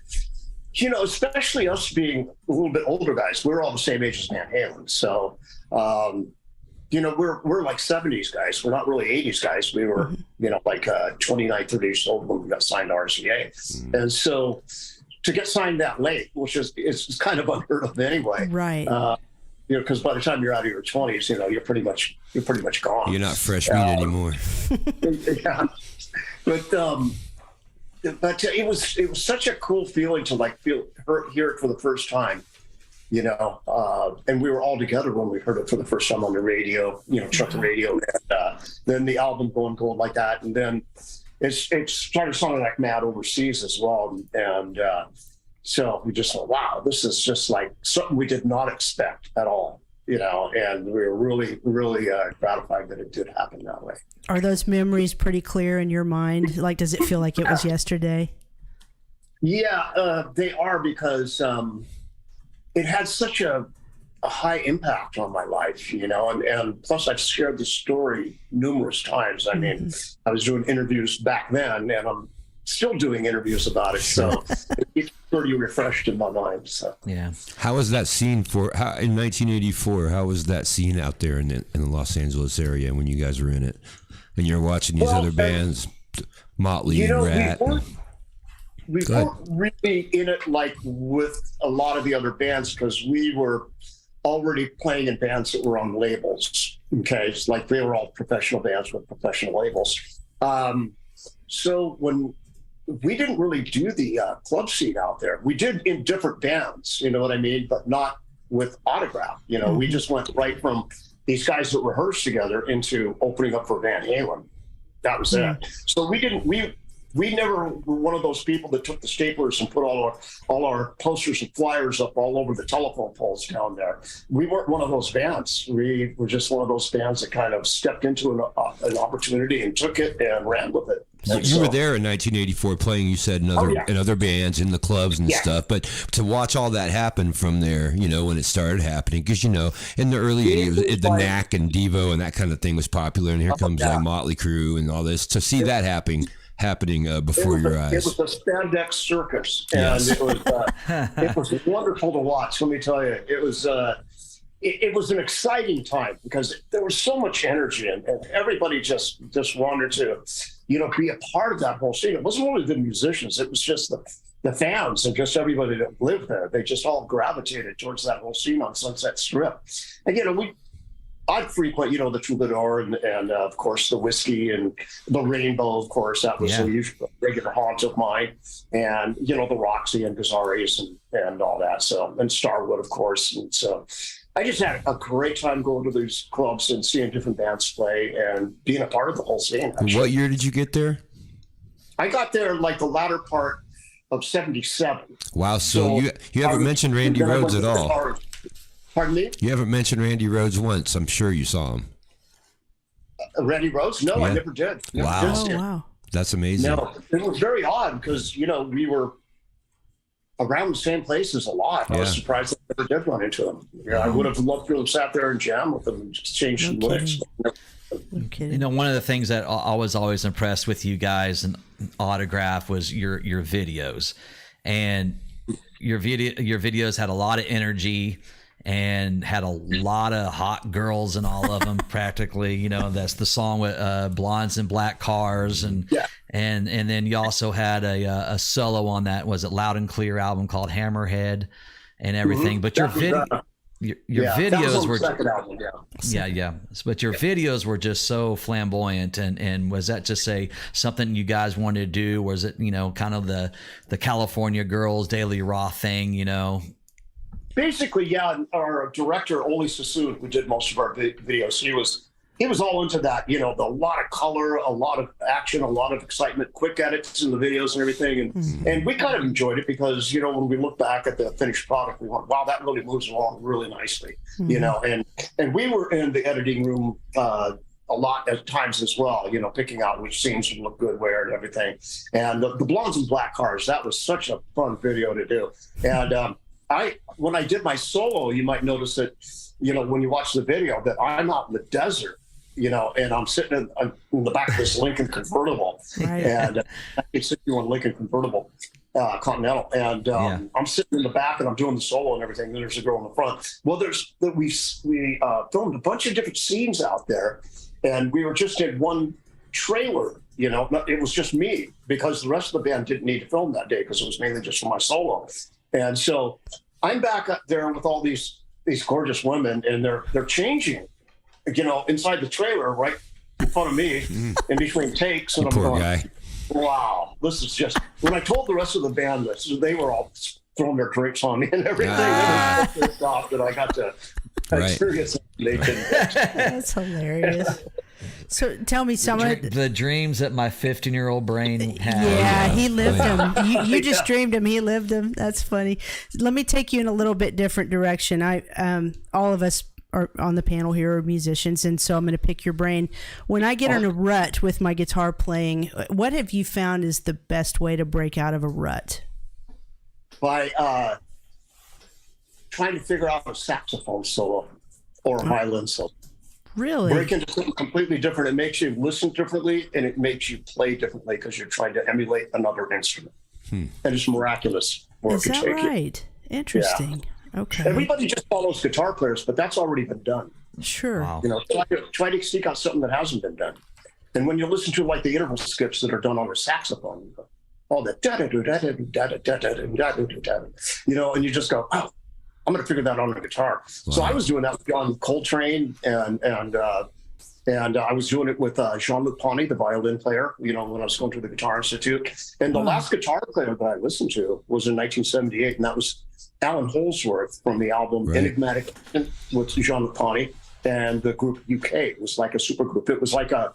especially us being a little bit older guys, we're all the same age as Van Halen. So, we're like 70s guys. We're not really 80s guys. We were, 29, 30 years old when we got signed to RCA. And so to get signed that late, which is kind of unheard of anyway. Right. Because by the time you're out of your 20s, you're pretty much gone. You're not fresh meat anymore. Yeah. But it was such a cool feeling to hear it for the first time. And we were all together when we heard it for the first time on the radio, Chuck the radio, and then the album going gold like that. And then it started sounding like Mad Overseas as well. And so we just thought, wow, this is just like something we did not expect at all, and we were really, really gratified that it did happen that way. Are those memories pretty clear in your mind? Like, does it feel like it was yesterday? Yeah, they are, because it had such a high impact on my life, and plus I've shared this story numerous times. I mean, I was doing interviews back then, and I'm still doing interviews about it. So it's pretty refreshed in my mind. So yeah. How was that scene in 1984? How was that scene out there in the Los Angeles area when you guys were in it, and you're watching these other bands, Motley and Rat? We weren't really in it like with a lot of the other bands, because we were already playing in bands that were on labels. Okay, it's like they were all professional bands with professional labels. So when we didn't really do the club scene out there, we did in different bands, you know what I mean, but not with Autograph. You know, we just went right from these guys that rehearsed together into opening up for Van Halen. That was it. So we never were one of those people that took the staplers and put all our posters and flyers up all over the telephone poles down there. We weren't one of those bands. We were just one of those bands that kind of stepped into an opportunity and took it and ran with it. You were there in 1984 playing, you said, in other bands, in the clubs and stuff. But to watch all that happen from there, you know, when it started happening, because, you know, in the early 80s, the Knack and Devo and that kind of thing was popular. And here comes like Motley Crue and all this. To see that happening before your eyes. It was a spandex circus, and it was wonderful to watch. Let me tell you, it was an exciting time because there was so much energy, and everybody just wanted to, you know, be a part of that whole scene. It wasn't only the musicians; it was just the fans and just everybody that lived there. They just all gravitated towards that whole scene on Sunset Strip. And you know, I'd frequent, you know, the Troubadour and of course the Whiskey and the Rainbow, of course, that was a regular haunt of mine, and you know, the Roxy and Gazaris and all that. So, and Starwood, of course. And so I just had a great time going to these clubs and seeing different bands play and being a part of the whole scene. Actually. What year did you get there? I got there like the latter part of '77. Wow. So you haven't mentioned Randy Rhoads at all. Pardon me? You haven't mentioned Randy Rhoads once. I'm sure you saw him. Randy Rhoads? No, I never did. Wow. That's amazing. No, it was very odd because, you know, we were around the same places a lot. I was surprised I never did run into him. Yeah, I would have loved to have sat there and jam with them and exchange some licks. You know, one of the things that I was always impressed with you guys and Autograph was your videos, and your videos had a lot of energy and had a lot of hot girls in all of them practically. You know, that's the song with Blondes in Black Cars, and then you also had a solo on that, was it Loud and Clear album called Hammerhead and everything. But your videos were album, but your videos were just so flamboyant, and was that just something you guys wanted to do? Was it, you know, kind of the California Girls Daily Raw thing, you know? Basically, yeah. Our director, Oli Sassoon, who did most of our videos, he was all into that. You know, a lot of color, a lot of action, a lot of excitement, quick edits in the videos and everything. And we kind of enjoyed it because, you know, when we look back at the finished product, we went, wow, that really moves along really nicely. You know, and we were in the editing room a lot at times as well, you know, picking out which scenes would look good where and everything. And the Blondes in Black Cars, that was such a fun video to do. And when I did my solo, you might notice that, you know, when you watch the video, that I'm out in the desert, you know, and I'm sitting in the back of this Lincoln convertible, and it's sitting in Lincoln convertible Continental, and I'm sitting in the back and I'm doing the solo and everything. And there's a girl in the front. Well, we filmed a bunch of different scenes out there, and we were just in one trailer. You know, it was just me because the rest of the band didn't need to film that day because it was mainly just for my solo. And so I'm back up there with all these gorgeous women, and they're changing, you know, inside the trailer right in front of me in between takes. And I'm going, wow, this is just, when I told the rest of the band this, they were all throwing their drinks on me and everything. They were so pissed off that I got to experience it. They didn't. That's hilarious. So tell me some of the dreams that my 15-year-old brain had. Yeah, he lived them. You just dreamed them. He lived them. That's funny. Let me take you in a little bit different direction. All of us are on the panel here are musicians, and so I'm going to pick your brain. When I get in a rut with my guitar playing, what have you found is the best way to break out of a rut? By trying to figure out a saxophone solo or a violin solo. Really? Break into something completely different. It makes you listen differently, and it makes you play differently because you're trying to emulate another instrument. And it's miraculous. Is that right? Interesting. Yeah. Okay. Everybody just follows guitar players, but that's already been done. Sure. Wow. You know, try to seek out something that hasn't been done. And when you listen to like the interval skips that are done on a saxophone, you go, all the da da da da da da da da da da da, you know, and you just go, oh, I'm going to figure that out on a guitar. Wow. So I was doing that with John Coltrane, and I was doing it with Jean-Luc Ponty, the violin player, when I was going to the Guitar Institute. And the last guitar player that I listened to was in 1978, and that was Alan Holdsworth from the album Enigmatic with Jean-Luc Ponty and the group UK. It was like a super group. It was like a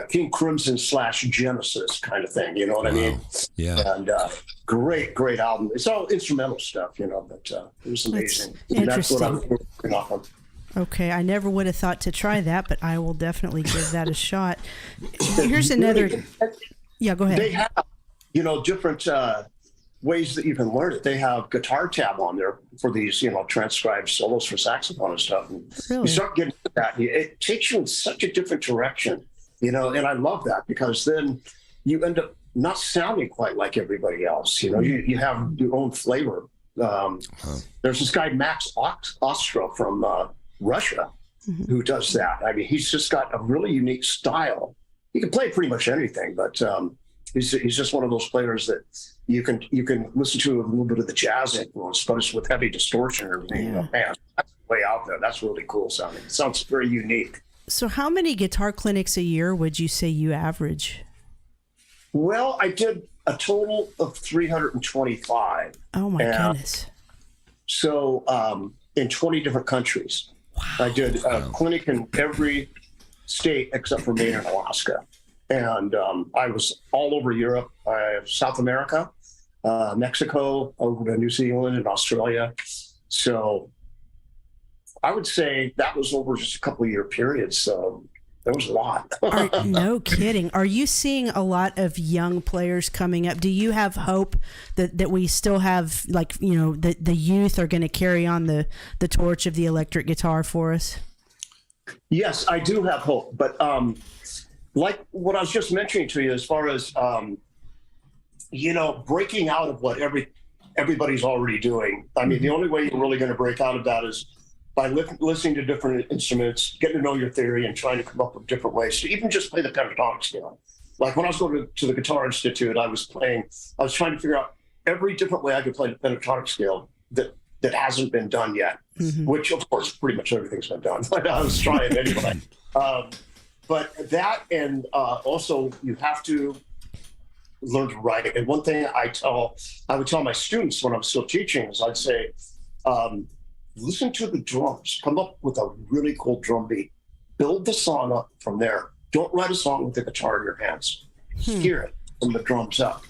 King Crimson / Genesis kind of thing. You know what I mean? Yeah. And great album. It's all instrumental stuff, but it was amazing. That's what I'm working off of. Okay, I never would have thought to try that, but I will definitely give that a shot. Here's another. Yeah, go ahead. They have, different ways that you can learn it. They have Guitar Tab on there for these, transcribed solos for saxophone and stuff. And really? You start getting to that, it takes you in such a different direction, and I love that because then you end up not sounding quite like everybody else. You have your own flavor. There's this guy, Max Ostra from Russia, who does that. I mean, he's just got a really unique style. He can play pretty much anything, but he's just one of those players that you can listen to a little bit of the jazz influence, but it's with heavy distortion and everything. Yeah. Man, that's way out there. That's really cool sounding. It sounds very unique. So how many guitar clinics a year would you say you average? Well, I did a total of 325. Oh my goodness. So in 20 different countries. Wow. I did a clinic in every state except for Maine and Alaska. And I was all over Europe, South America, Mexico, over to New Zealand and Australia. So I would say that was over just a couple of year periods. So there was a lot. No kidding. Are you seeing a lot of young players coming up? Do you have hope that we still have, the youth are going to carry on the torch of the electric guitar for us? Yes, I do have hope. But like what I was just mentioning to you, as far as, breaking out of what everybody's already doing. I mean, the only way you're really going to break out of that is by listening to different instruments, getting to know your theory, and trying to come up with different ways to even just play the pentatonic scale. Like when I was going to the Guitar Institute, I was trying to figure out every different way I could play the pentatonic scale that hasn't been done yet, which of course pretty much everything's been done, but I was trying anyway. But that, and also you have to learn to write. And one thing I would tell my students when I was still teaching is I'd say, listen to the drums, come up with a really cool drum beat, build the song up from there. Don't write a song with the guitar in your hands. Hear it from the drums up,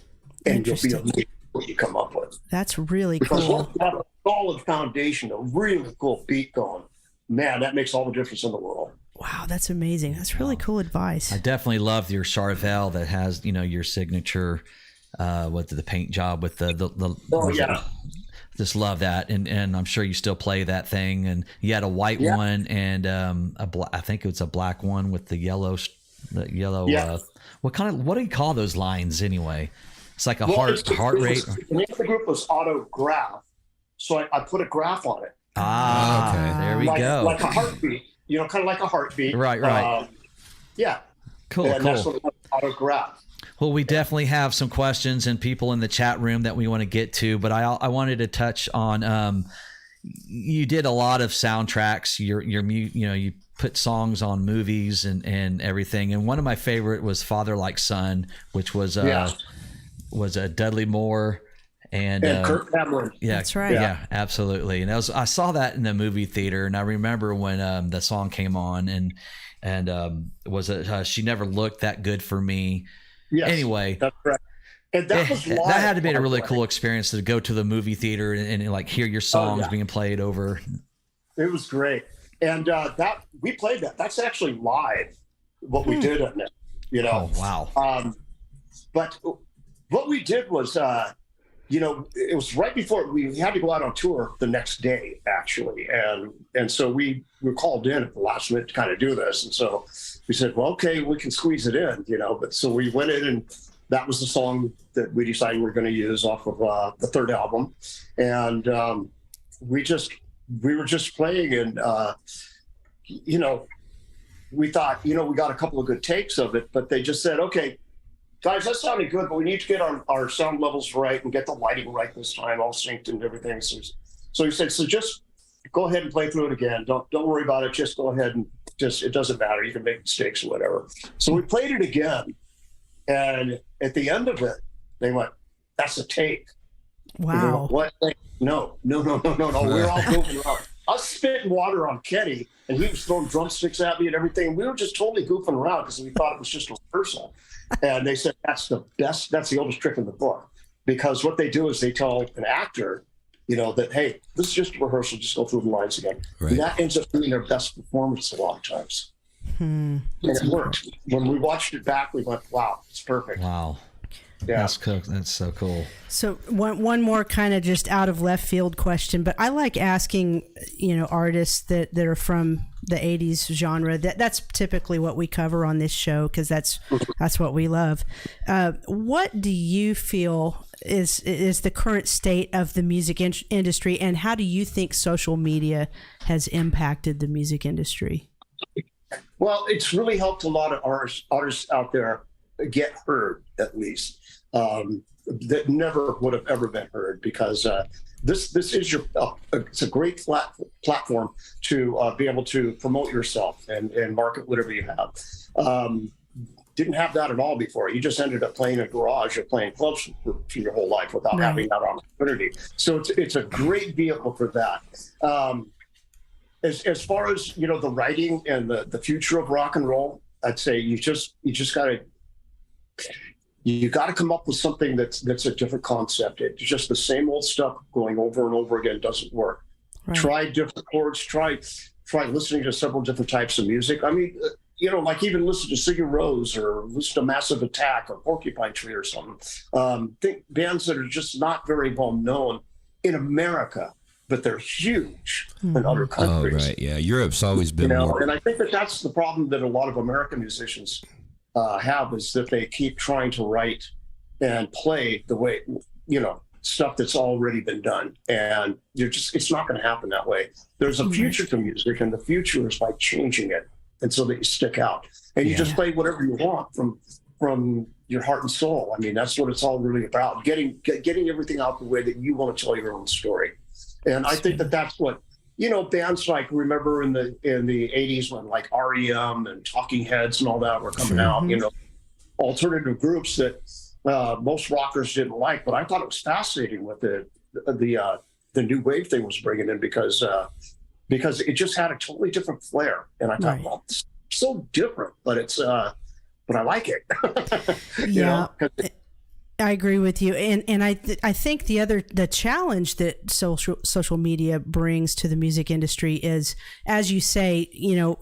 and you'll be amazed what you come up with. That's really because cool. Once you have a solid foundation, a really cool beat going, man, that makes all the difference in the world. Wow, that's amazing. That's really cool advice. I definitely love your Charvel that has, your signature with the paint job with the just love that, and I'm sure you still play that thing. And you had a white one and I think it was a black one with the yellow. Yeah. What do you call those lines anyway? It's like a heart rate. The name of the group was Autograph, so I put a graph on it. Okay, there we go. Like a heartbeat, kind of like a heartbeat. Right. Yeah. Cool. That's what Autograph. Well, we definitely have some questions and people in the chat room that we want to get to, but I wanted to touch on, you did a lot of soundtracks, you put songs on movies and everything. And one of my favorite was Father Like Son, which was a Dudley Moore and Kirk Cameron. Yeah, that's right. Yeah, absolutely. And I saw that in the movie theater, and I remember when the song came on and was it She Never Looked That Good for Me. Yes, anyway, that's right. And that had to be a really cool experience to go to the movie theater and like hear your songs being played over. It was great, and that we played that. That's actually live. What we did on it, Oh wow! But what we did was, it was right before we had to go out on tour the next day, actually, and so we were called in at the last minute to kind of do this, and so we said, well, okay, we can squeeze it in, But so we went in, and that was the song that we decided we were going to use off of the third album, and we were just playing, and we thought, we got a couple of good takes of it, but they just said, okay, guys, that sounded good, but we need to get our sound levels right and get the lighting right this time, all synced and everything. So So he said, so just go ahead and play through it again. Don't worry about it. Just go ahead and it doesn't matter. You can make mistakes or whatever. So we played it again. And at the end of it, they went, that's a take. Wow. What? No. We're all moving around. I was spitting water on Kenny, and he was throwing drumsticks at me and everything. We were just totally goofing around because we thought it was just a rehearsal. And they said, that's the oldest trick in the book. Because what they do is they tell an actor, that, hey, this is just a rehearsal, just go through the lines again. Right. And that ends up being their best performance a lot of times. And it worked. When we watched it back, we went, wow, it's perfect. Wow. Yeah. That's cool. That's so cool. So one more kind of just out of left field question, but I like asking, artists that are from the 80s genre. That's typically what we cover on this show because that's what we love. What do you feel is the current state of the music industry, and how do you think social media has impacted the music industry? Well, it's really helped a lot of artists out there get heard, at least, that never would have ever been heard, because this is it's a great platform to be able to promote yourself and market whatever you have. Didn't have that at all before. You just ended up playing in a garage or playing clubs for your whole life without having that opportunity. So it's a great vehicle for that. As far as the writing and the future of rock and roll, I'd say you just gotta come up with something that's a different concept. It's just the same old stuff going over and over again doesn't work. Right. Try different chords. Try listening to several different types of music. I mean, like even listen to Sigur Rós or listen to Massive Attack or Porcupine Tree or something. Think bands that are just not very well known in America, but they're huge in other countries. Oh, right. Yeah. Europe's always been more. And I think that's the problem that a lot of American musicians have, is that they keep trying to write and play the way, stuff that's already been done. And it's not going to happen that way. There's a future to music, and the future is by changing it. And so that you stick out and you just play whatever you want from your heart and soul. I mean, that's what it's all really about, getting everything out the way that you want to tell your own story. And I think that's what, bands like, remember in the 80s when like REM and Talking Heads and all that were coming out, alternative groups that most rockers didn't like, but I thought it was fascinating what the new wave thing was bringing in, because it just had a totally different flair. And I thought, well, it's so different, but but I like it. Yeah. I agree with you, and I think the challenge that social media brings to the music industry is, as you say,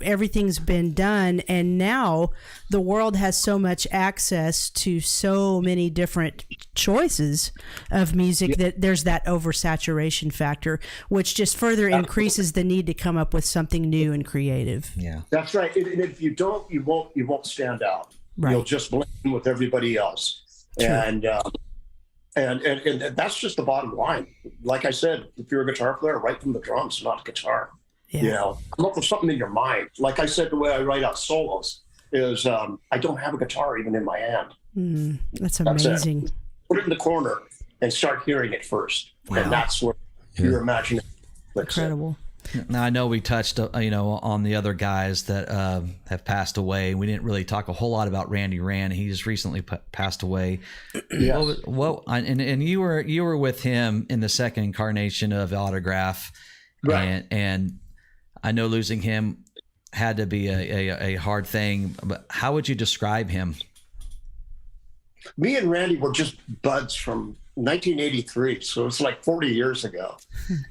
everything's been done, and now the world has so much access to so many different choices of music that there's that oversaturation factor, which just further increases the need to come up with something new and creative. Yeah, that's right. And if you don't, you won't stand out. Right. You'll just blend in with everybody else. And that's just the bottom line. Like I said, if you're a guitar player, write from the drums, not guitar. Yeah. Come up with something in your mind. Like I said, the way I write out solos is I don't have a guitar even in my hand. That's amazing. Put it in the corner and start hearing it first. Wow. And that's where your imagination clicks. Incredible. Now, I know we touched, on the other guys that have passed away. We didn't really talk a whole lot about Randy Rand. He just recently passed away. Yes. And you were with him in the second incarnation of Autograph, right? And I know losing him had to be a hard thing. But how would you describe him? Me and Randy were just buds from 1983, so it's like 40 years ago,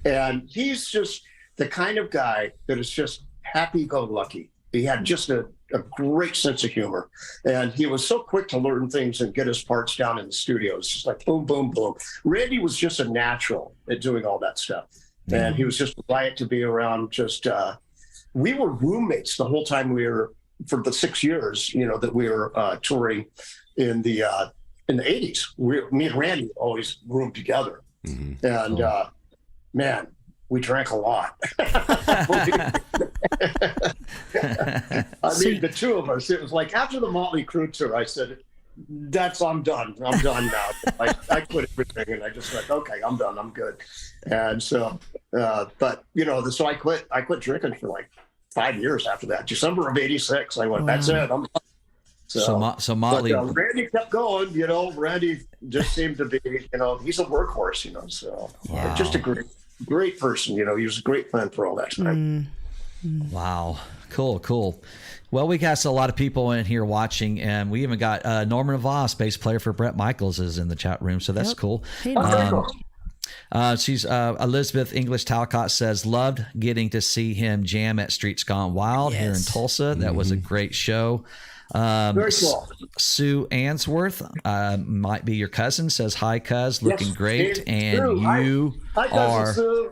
and he's just the kind of guy that is just happy-go-lucky. He had just a great sense of humor, and he was so quick to learn things and get his parts down in the studio. It's just like boom, boom, boom. Randy was just a natural at doing all that stuff, and he was just a riot to be around. We were roommates the whole time for the 6 years, that we were touring in the 80s. Me and Randy always roomed together, and man, we drank a lot. I mean, the two of us, it was like after the Motley Crue tour, I said, I'm done. I'm done now. I quit everything and I just went, okay, I'm done. I'm good. And so, but so I quit drinking for like 5 years after that. December of '86, I went, that's it. I'm done. So Motley. But, Randy kept going. Randy just seemed to be, he's a workhorse. So just a great person. He was a great friend for all that time. Wow, cool. Well, we got a lot of people in here watching, and we even got Norman Voss, bass player for Bret Michaels, is in the chat room, so that's cool. Hey, She's Elizabeth English Talcott says, loved getting to see him jam at Streets Gone Wild here in Tulsa. That was a great show. Very cool. Sue Answorth, might be your cousin, says, hi, cuz, looking great. And Sue. you Hi, are, Sue.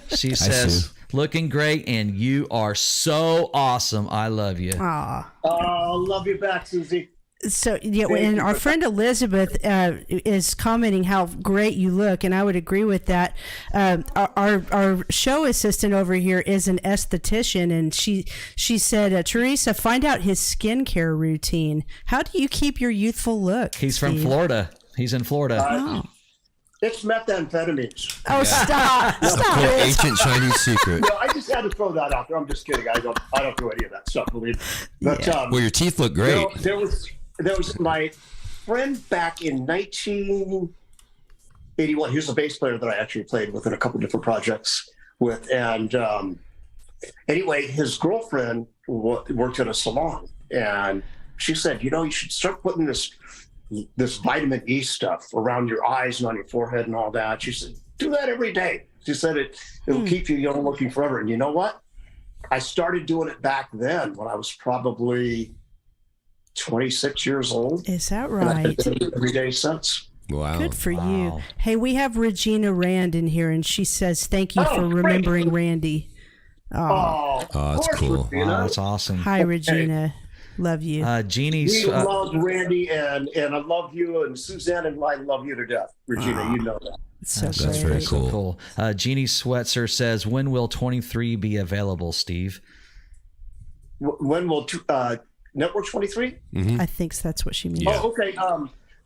she says, looking great, and you are so awesome. I love you. Oh, love you back, Susie. So and our friend Elizabeth is commenting how great you look, and I would agree with that. Our show assistant over here is an esthetician, and she said, Teresa, find out his skincare routine. How do you keep your youthful look? He's from Florida. He's in Florida. It's methamphetamines. Oh, stop it. Ancient Chinese secret. No, I just had to throw that out there. I'm just kidding. I don't do any of that stuff, believe me. But Well, your teeth look great. There was my friend back in 1981. He was a bass player that I actually played with in a couple different projects with. And anyway, his girlfriend worked at a salon, and she said, you should start putting this vitamin E stuff around your eyes and on your forehead and all that. She said, do that every day. She said it'll keep you young looking forever. And you know what? I started doing it back then when I was probably 26 years old. Is that And I've been right? doing it every day since. Wow. Good for you. Hey, we have Regina Rand in here, and she says, thank you for remembering Randy. Oh, that's cool. Wow, that's awesome. Hi, Regina. Love you. Jeannie's. We love Randy, and I love you, and Suzanne and I love you to death. Regina, you know that. That's very cool. Jeannie Swetzer says, when will 23 be available, Steve? When will Network 23? I think that's what she means. Yeah. Oh, okay.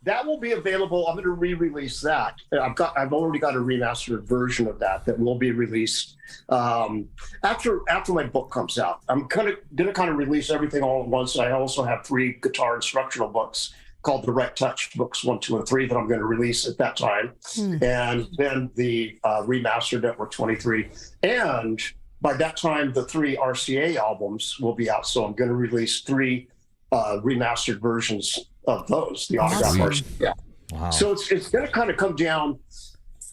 That will be available. I'm going to re-release that. I've already got a remastered version of that will be released after my book comes out. I'm going to release everything all at once. I also have 3 guitar instructional books called the Right Touch books 1, 2, and 3 that I'm going to release at that time, and then the remastered Network 23. And by that time, the 3 RCA albums will be out. So I'm going to release 3 remastered versions of those, the autograph version. Yeah. Wow. So it's going to kind of come down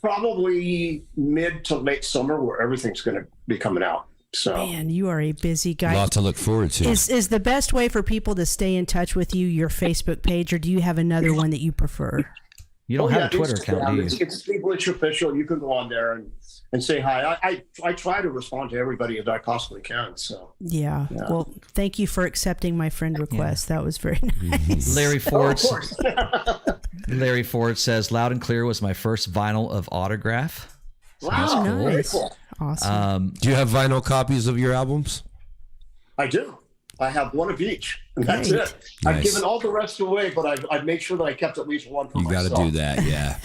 probably mid to late summer where everything's going to be coming out. So Man, you are a busy guy. A lot to look forward to. Is the best way for people to stay in touch with you your Facebook page, or do you have another one that you prefer? You don't have a Twitter account, do you? It's Steve Lynch Official. You can go on there and say hi. I try to respond to everybody as I possibly can. So Yeah. Well, thank you for accepting my friend request. That was very nice. Larry Ford. of course. Larry Ford says, Loud and Clear was my first vinyl of Autograph. Wow, cool. very cool. Awesome. Do you have vinyl copies of your albums? I do. I have one of each, and that's Great. it. I've Nice. given all the rest away, but I've made sure that I kept at least one for You got myself. to do that, yeah.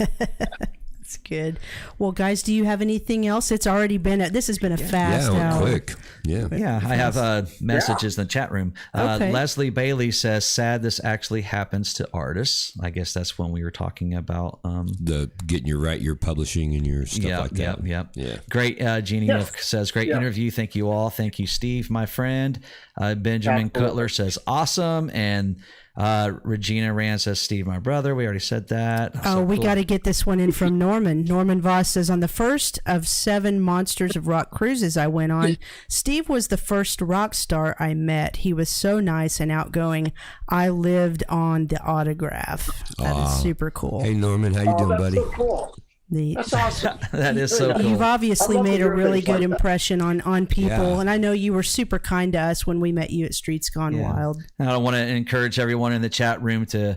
That's good. Well, guys, do you have anything else? It's already been this has been a fast Yeah, hour. quick. Yeah. Yeah, I have messages in the chat room. Okay. Leslie Bailey says, sad this actually happens to artists. I guess that's when we were talking about. The getting your publishing and your stuff like that. Yeah. Great. Jeannie says, great interview. Thank you all. Thank you, Steve, my friend. Benjamin Cutler says, awesome. And Regina Rand says, Steve, my brother. We already said that. We got to get this one in from Norman. Norman Voss says, on the first of 7 Monsters of Rock cruises I went on, Steve was the first rock star I met. He was so nice and outgoing. I lived on the Autograph. That is super cool. Hey, Norman, how you doing, That's buddy? so cool. That's awesome. That is so cool. You've obviously I love made a to hear really things good like that. impression on people, Yeah. and I know you were super kind to us when we met you at Streets Gone Wild. And I want to encourage everyone in the chat room to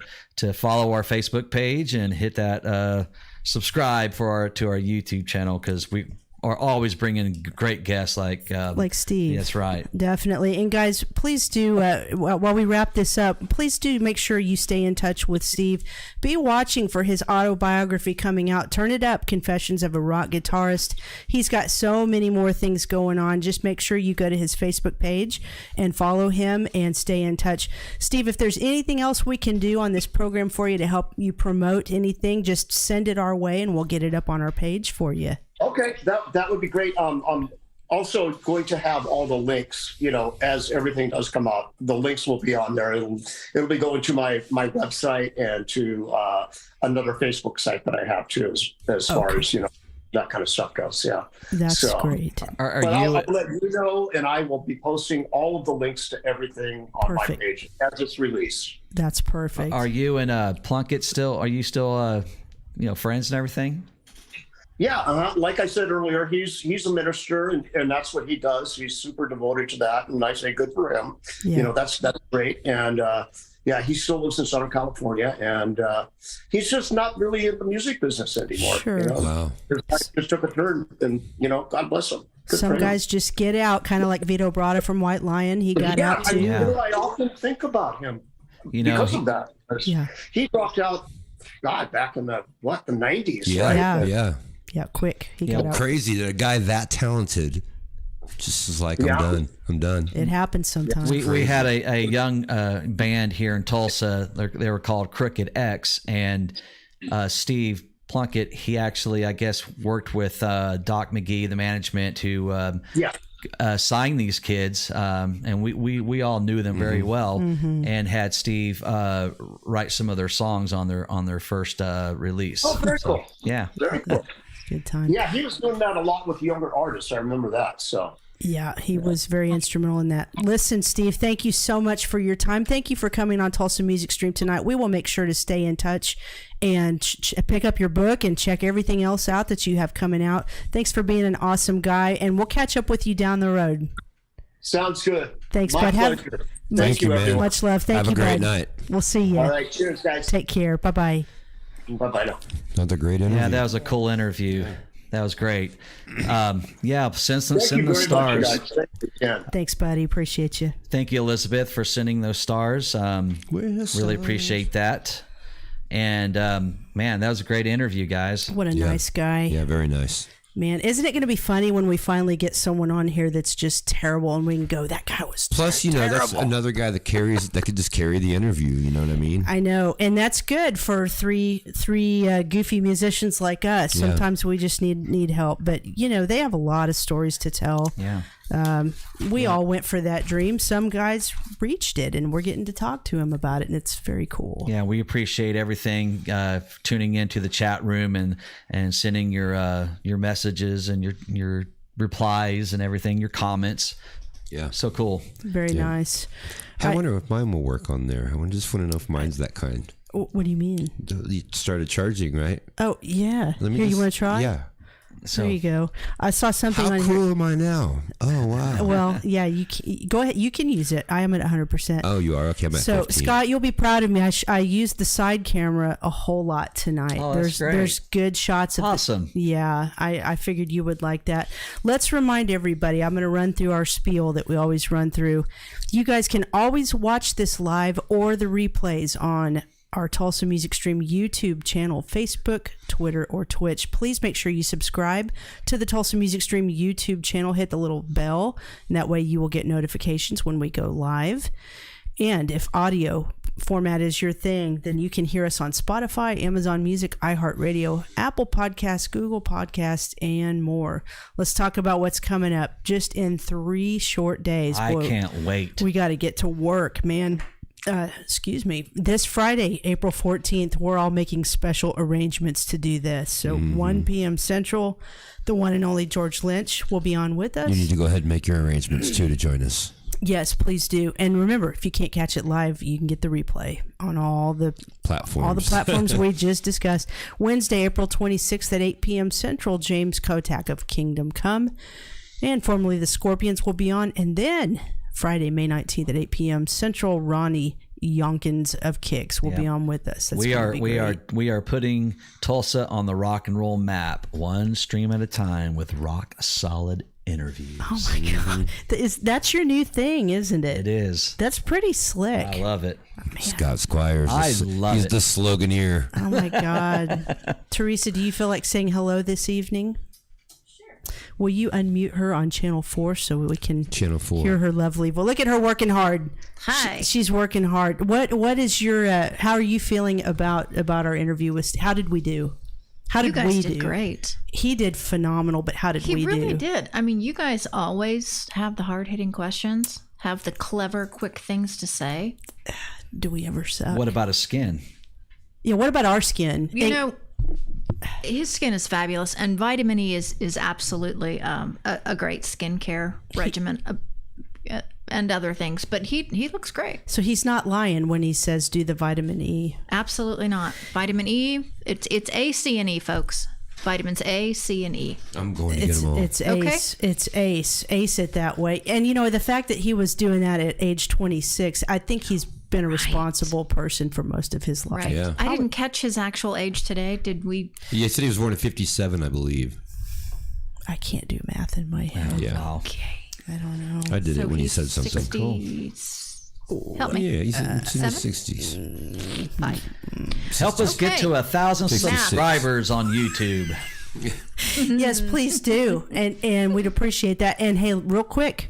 follow our Facebook page and hit that subscribe to our YouTube channel, because or always bring in great guests like Steve. That's right. Definitely. And guys, please do, while we wrap this up, please do make sure you stay in touch with Steve. Be watching for his autobiography coming out. Turn It Up, Confessions of a Rock Guitarist. He's got so many more things going on. Just make sure you go to his Facebook page and follow him and stay in touch. Steve, if there's anything else we can do on this program for you to help you promote anything, just send it our way and we'll get it up on our page for you. Okay, that would be great. I'm also going to have all the links, as everything does come out. The links will be on there. It'll be going to my website and to another Facebook site that I have too, as far as that kind of stuff goes. Yeah, that's great. I'll let you know, and I will be posting all of the links to everything on my page as it's released. That's perfect. Are you and Plunkett still? Are you still friends and everything? Yeah, like I said earlier, he's a minister, and that's what he does. He's super devoted to that, and I say good for him. Yeah. That's great. And he still lives in Southern California, and he's just not really in the music business anymore. Sure. Wow. His life just took a turn, and God bless him. Good Some guys just get out, kind of like Vito Bratta from White Lion. He got out too. I often think about him because of that. He dropped out, back in the 90s. Yeah, right? Yeah, quick. He got out. Crazy that a guy that talented just is like, I'm done. It happens sometimes. We had a young band here in Tulsa. They were called Crooked X, and Steve Plunkett, he actually, I guess, worked with Doc McGee, the management, to sign these kids, and we all knew them very well, and had Steve write some of their songs on their first release. Oh, very cool. Yeah, very cool. Good time. Yeah, he was doing that a lot with younger artists. I remember that. So. Yeah, he was very instrumental in that. Listen, Steve, thank you so much for your time. Thank you for coming on Tulsa Music Stream tonight. We will make sure to stay in touch and pick up your book and check everything else out that you have coming out. Thanks for being an awesome guy, and we'll catch up with you down the road. Sounds good. Thanks, My bud. pleasure. Thank you, man. Much love. Thank you, bud. Have a great bud. night. We'll see you. All right. Cheers, guys. Take care. Bye-bye. Bye-bye now. Another great interview. Yeah, that was a cool interview. That was great. Send the stars. Much, Thank you, Thanks, buddy. Appreciate you. Thank you, Elizabeth, for sending those stars. Really appreciate that. And man, that was a great interview, guys. What a nice guy. Yeah, very nice. Man, isn't it going to be funny when we finally get someone on here that's just terrible and we can go, that guy was Plus, terrible. That's another guy that could just carry the interview. You know what I mean? I know. And that's good for three goofy musicians like us. Yeah. Sometimes we just need help. But, they have a lot of stories to tell. Yeah. We all went for that dream. Some guys reached it, and we're getting to talk to him about it, and it's very cool. Yeah, we appreciate everything, tuning into the chat room and sending your messages and your replies and everything, your comments. Yeah, so cool. Very nice. I wonder if mine will work on there. I just want to know if mine's that kind. What do you mean? You started charging, right? Oh yeah. You want to try? Yeah. So, there you go. I saw something how on cool here. am I now? Oh, wow. Well, yeah, you can, go ahead. You can use it. I am at 100%. Oh, you are? Okay, I'm at 15. Scott, you'll be proud of me. I used the side camera a whole lot tonight. Oh, that's great. There's good shots of awesome. Yeah, I figured you would like that. Let's remind everybody, I'm going to run through our spiel that we always run through. You guys can always watch this live or the replays on our Tulsa Music Stream YouTube channel, Facebook, Twitter, or Twitch. Please make sure you subscribe to the Tulsa Music Stream YouTube channel. Hit the little bell, and that way you will get notifications when we go live. And if audio format is your thing, then you can hear us on Spotify, Amazon Music, iHeartRadio, Apple Podcasts, Google Podcasts, and more. Let's talk about what's coming up just in 3 short days. I can't wait. We got to get to work, man. Excuse me. This Friday, April 14th, we're all making special arrangements to do this. So 1 p.m. Central, the one and only George Lynch will be on with us. You need to go ahead and make your arrangements too to join us. Yes, please do. And remember, if you can't catch it live, you can get the replay on all the platforms we just discussed. Wednesday, April 26th at 8 p.m. Central, James Kotak of Kingdom Come and formerly the Scorpions will be on. And then Friday, May 19th at 8 p.m. Central, Ronnie yonkins of kicks will be on with us. That's we gonna be are putting Tulsa on the rock and roll map, one stream at a time, with rock solid interviews. Oh my God. That's your new thing, isn't it? It is. That's pretty slick. I love it. Scott Squires. I love He's it. the sloganeer. Oh my God. Teresa, do you feel like saying hello this evening? Sure. Will you unmute her on channel 4 so we can Channel 4. hear her lovely voice? Look at her working hard. Hi. She's working hard. What is your how are you feeling about our interview with how did we do? How did You guys we did do? Great. He did phenomenal, but how did we do? He really did. I mean, you guys always have the hard-hitting questions, have the clever, quick things to say. Do we ever suck? What about his skin? Yeah, what about our skin? You know, his skin is fabulous, and vitamin E is absolutely a great skincare regimen and other things. But he looks great. So he's not lying when he says do the vitamin E. Absolutely not. Vitamin E, it's A, C, and E, folks. Vitamins A, C, and E. I'm going to get them all. It's ace. Okay. It's ace it that way. And you know, the fact that he was doing that at age 26, I think he's been a responsible person for most of his life. Right. Yeah. I didn't catch his actual age today. Did we? He said he was born in 57, I believe. I can't do math in my head. Yeah. Wow. Okay. I don't know. I did it when he he's said something. 60. Help me. Yeah, he's in his 7? 60s. Fine. Help us get Okay. to 1,000 66. subscribers on YouTube. Yes, please do. And we'd appreciate that. And hey, real quick,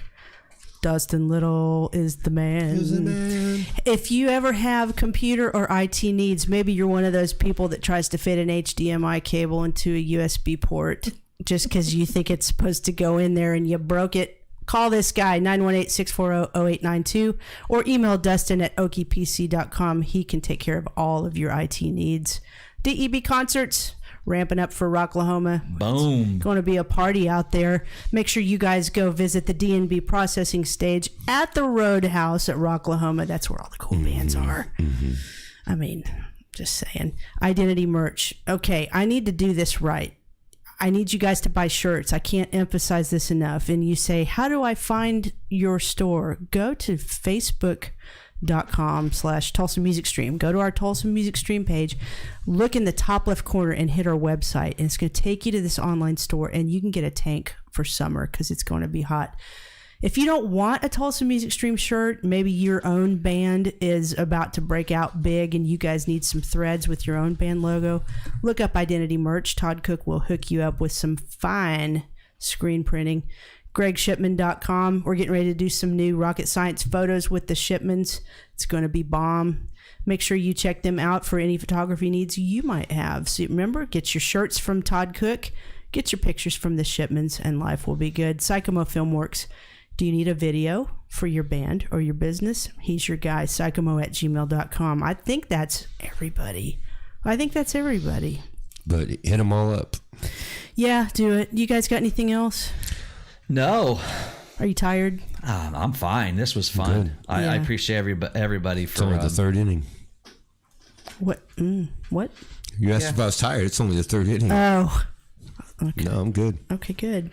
Dustin Little is the man. If you ever have computer or IT needs, maybe you're one of those people that tries to fit an HDMI cable into a USB port just because you think it's supposed to go in there and you broke it. Call this guy, 918-640-0892, or email Dustin at okipc.com. He can take care of all of your IT needs. DEB concerts, ramping up for Rocklahoma. Boom. Going to be a party out there. Make sure you guys go visit the D&B processing stage at the Roadhouse at Rocklahoma. That's where all the cool bands are. I mean, just saying. Identity merch. Okay, I need to do this right. I need you guys to buy shirts. I can't emphasize this enough. And you say, how do I find your store? Go to facebook.com/Tulsa Music Stream. Go to our Tulsa Music Stream page. Look in the top left corner and hit our website. And it's going to take you to this online store and you can get a tank for summer because it's going to be hot. If you don't want a Tulsa Music Stream shirt, maybe your own band is about to break out big and you guys need some threads with your own band logo, look up Identity Merch. Todd Cook will hook you up with some fine screen printing. GregShipman.com. We're getting ready to do some new rocket science photos with the Shipmans. It's going to be bomb. Make sure you check them out for any photography needs you might have. So remember, get your shirts from Todd Cook, get your pictures from the Shipmans, and life will be good. Psychomo Filmworks. Do you need a video for your band or your business? He's your guy, psychomo@gmail.com. I think that's everybody. But But hit them all up. yeah, do it. You guys got anything else? No. Are you tired? I'm fine. This was fun. Good. I Yeah. appreciate everybody It's for only the third inning. What? What? You asked if I was tired. It's only the third inning. Oh, okay. No, I'm good. Okay, good.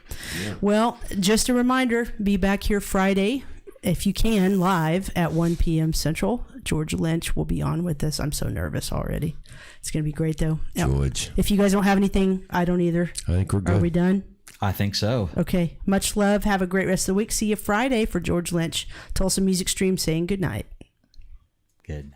Well, just a reminder, be back here Friday, if you can, live at 1 p.m. Central. George Lynch will be on with us. I'm so nervous already. It's going to be great, though. Now, George. if you guys don't have anything, I don't either. I think we're good. Are we done? I think so. Okay. Much love. Have a great rest of the week. See you Friday for George Lynch. Tulsa Music Stream saying goodnight. Good.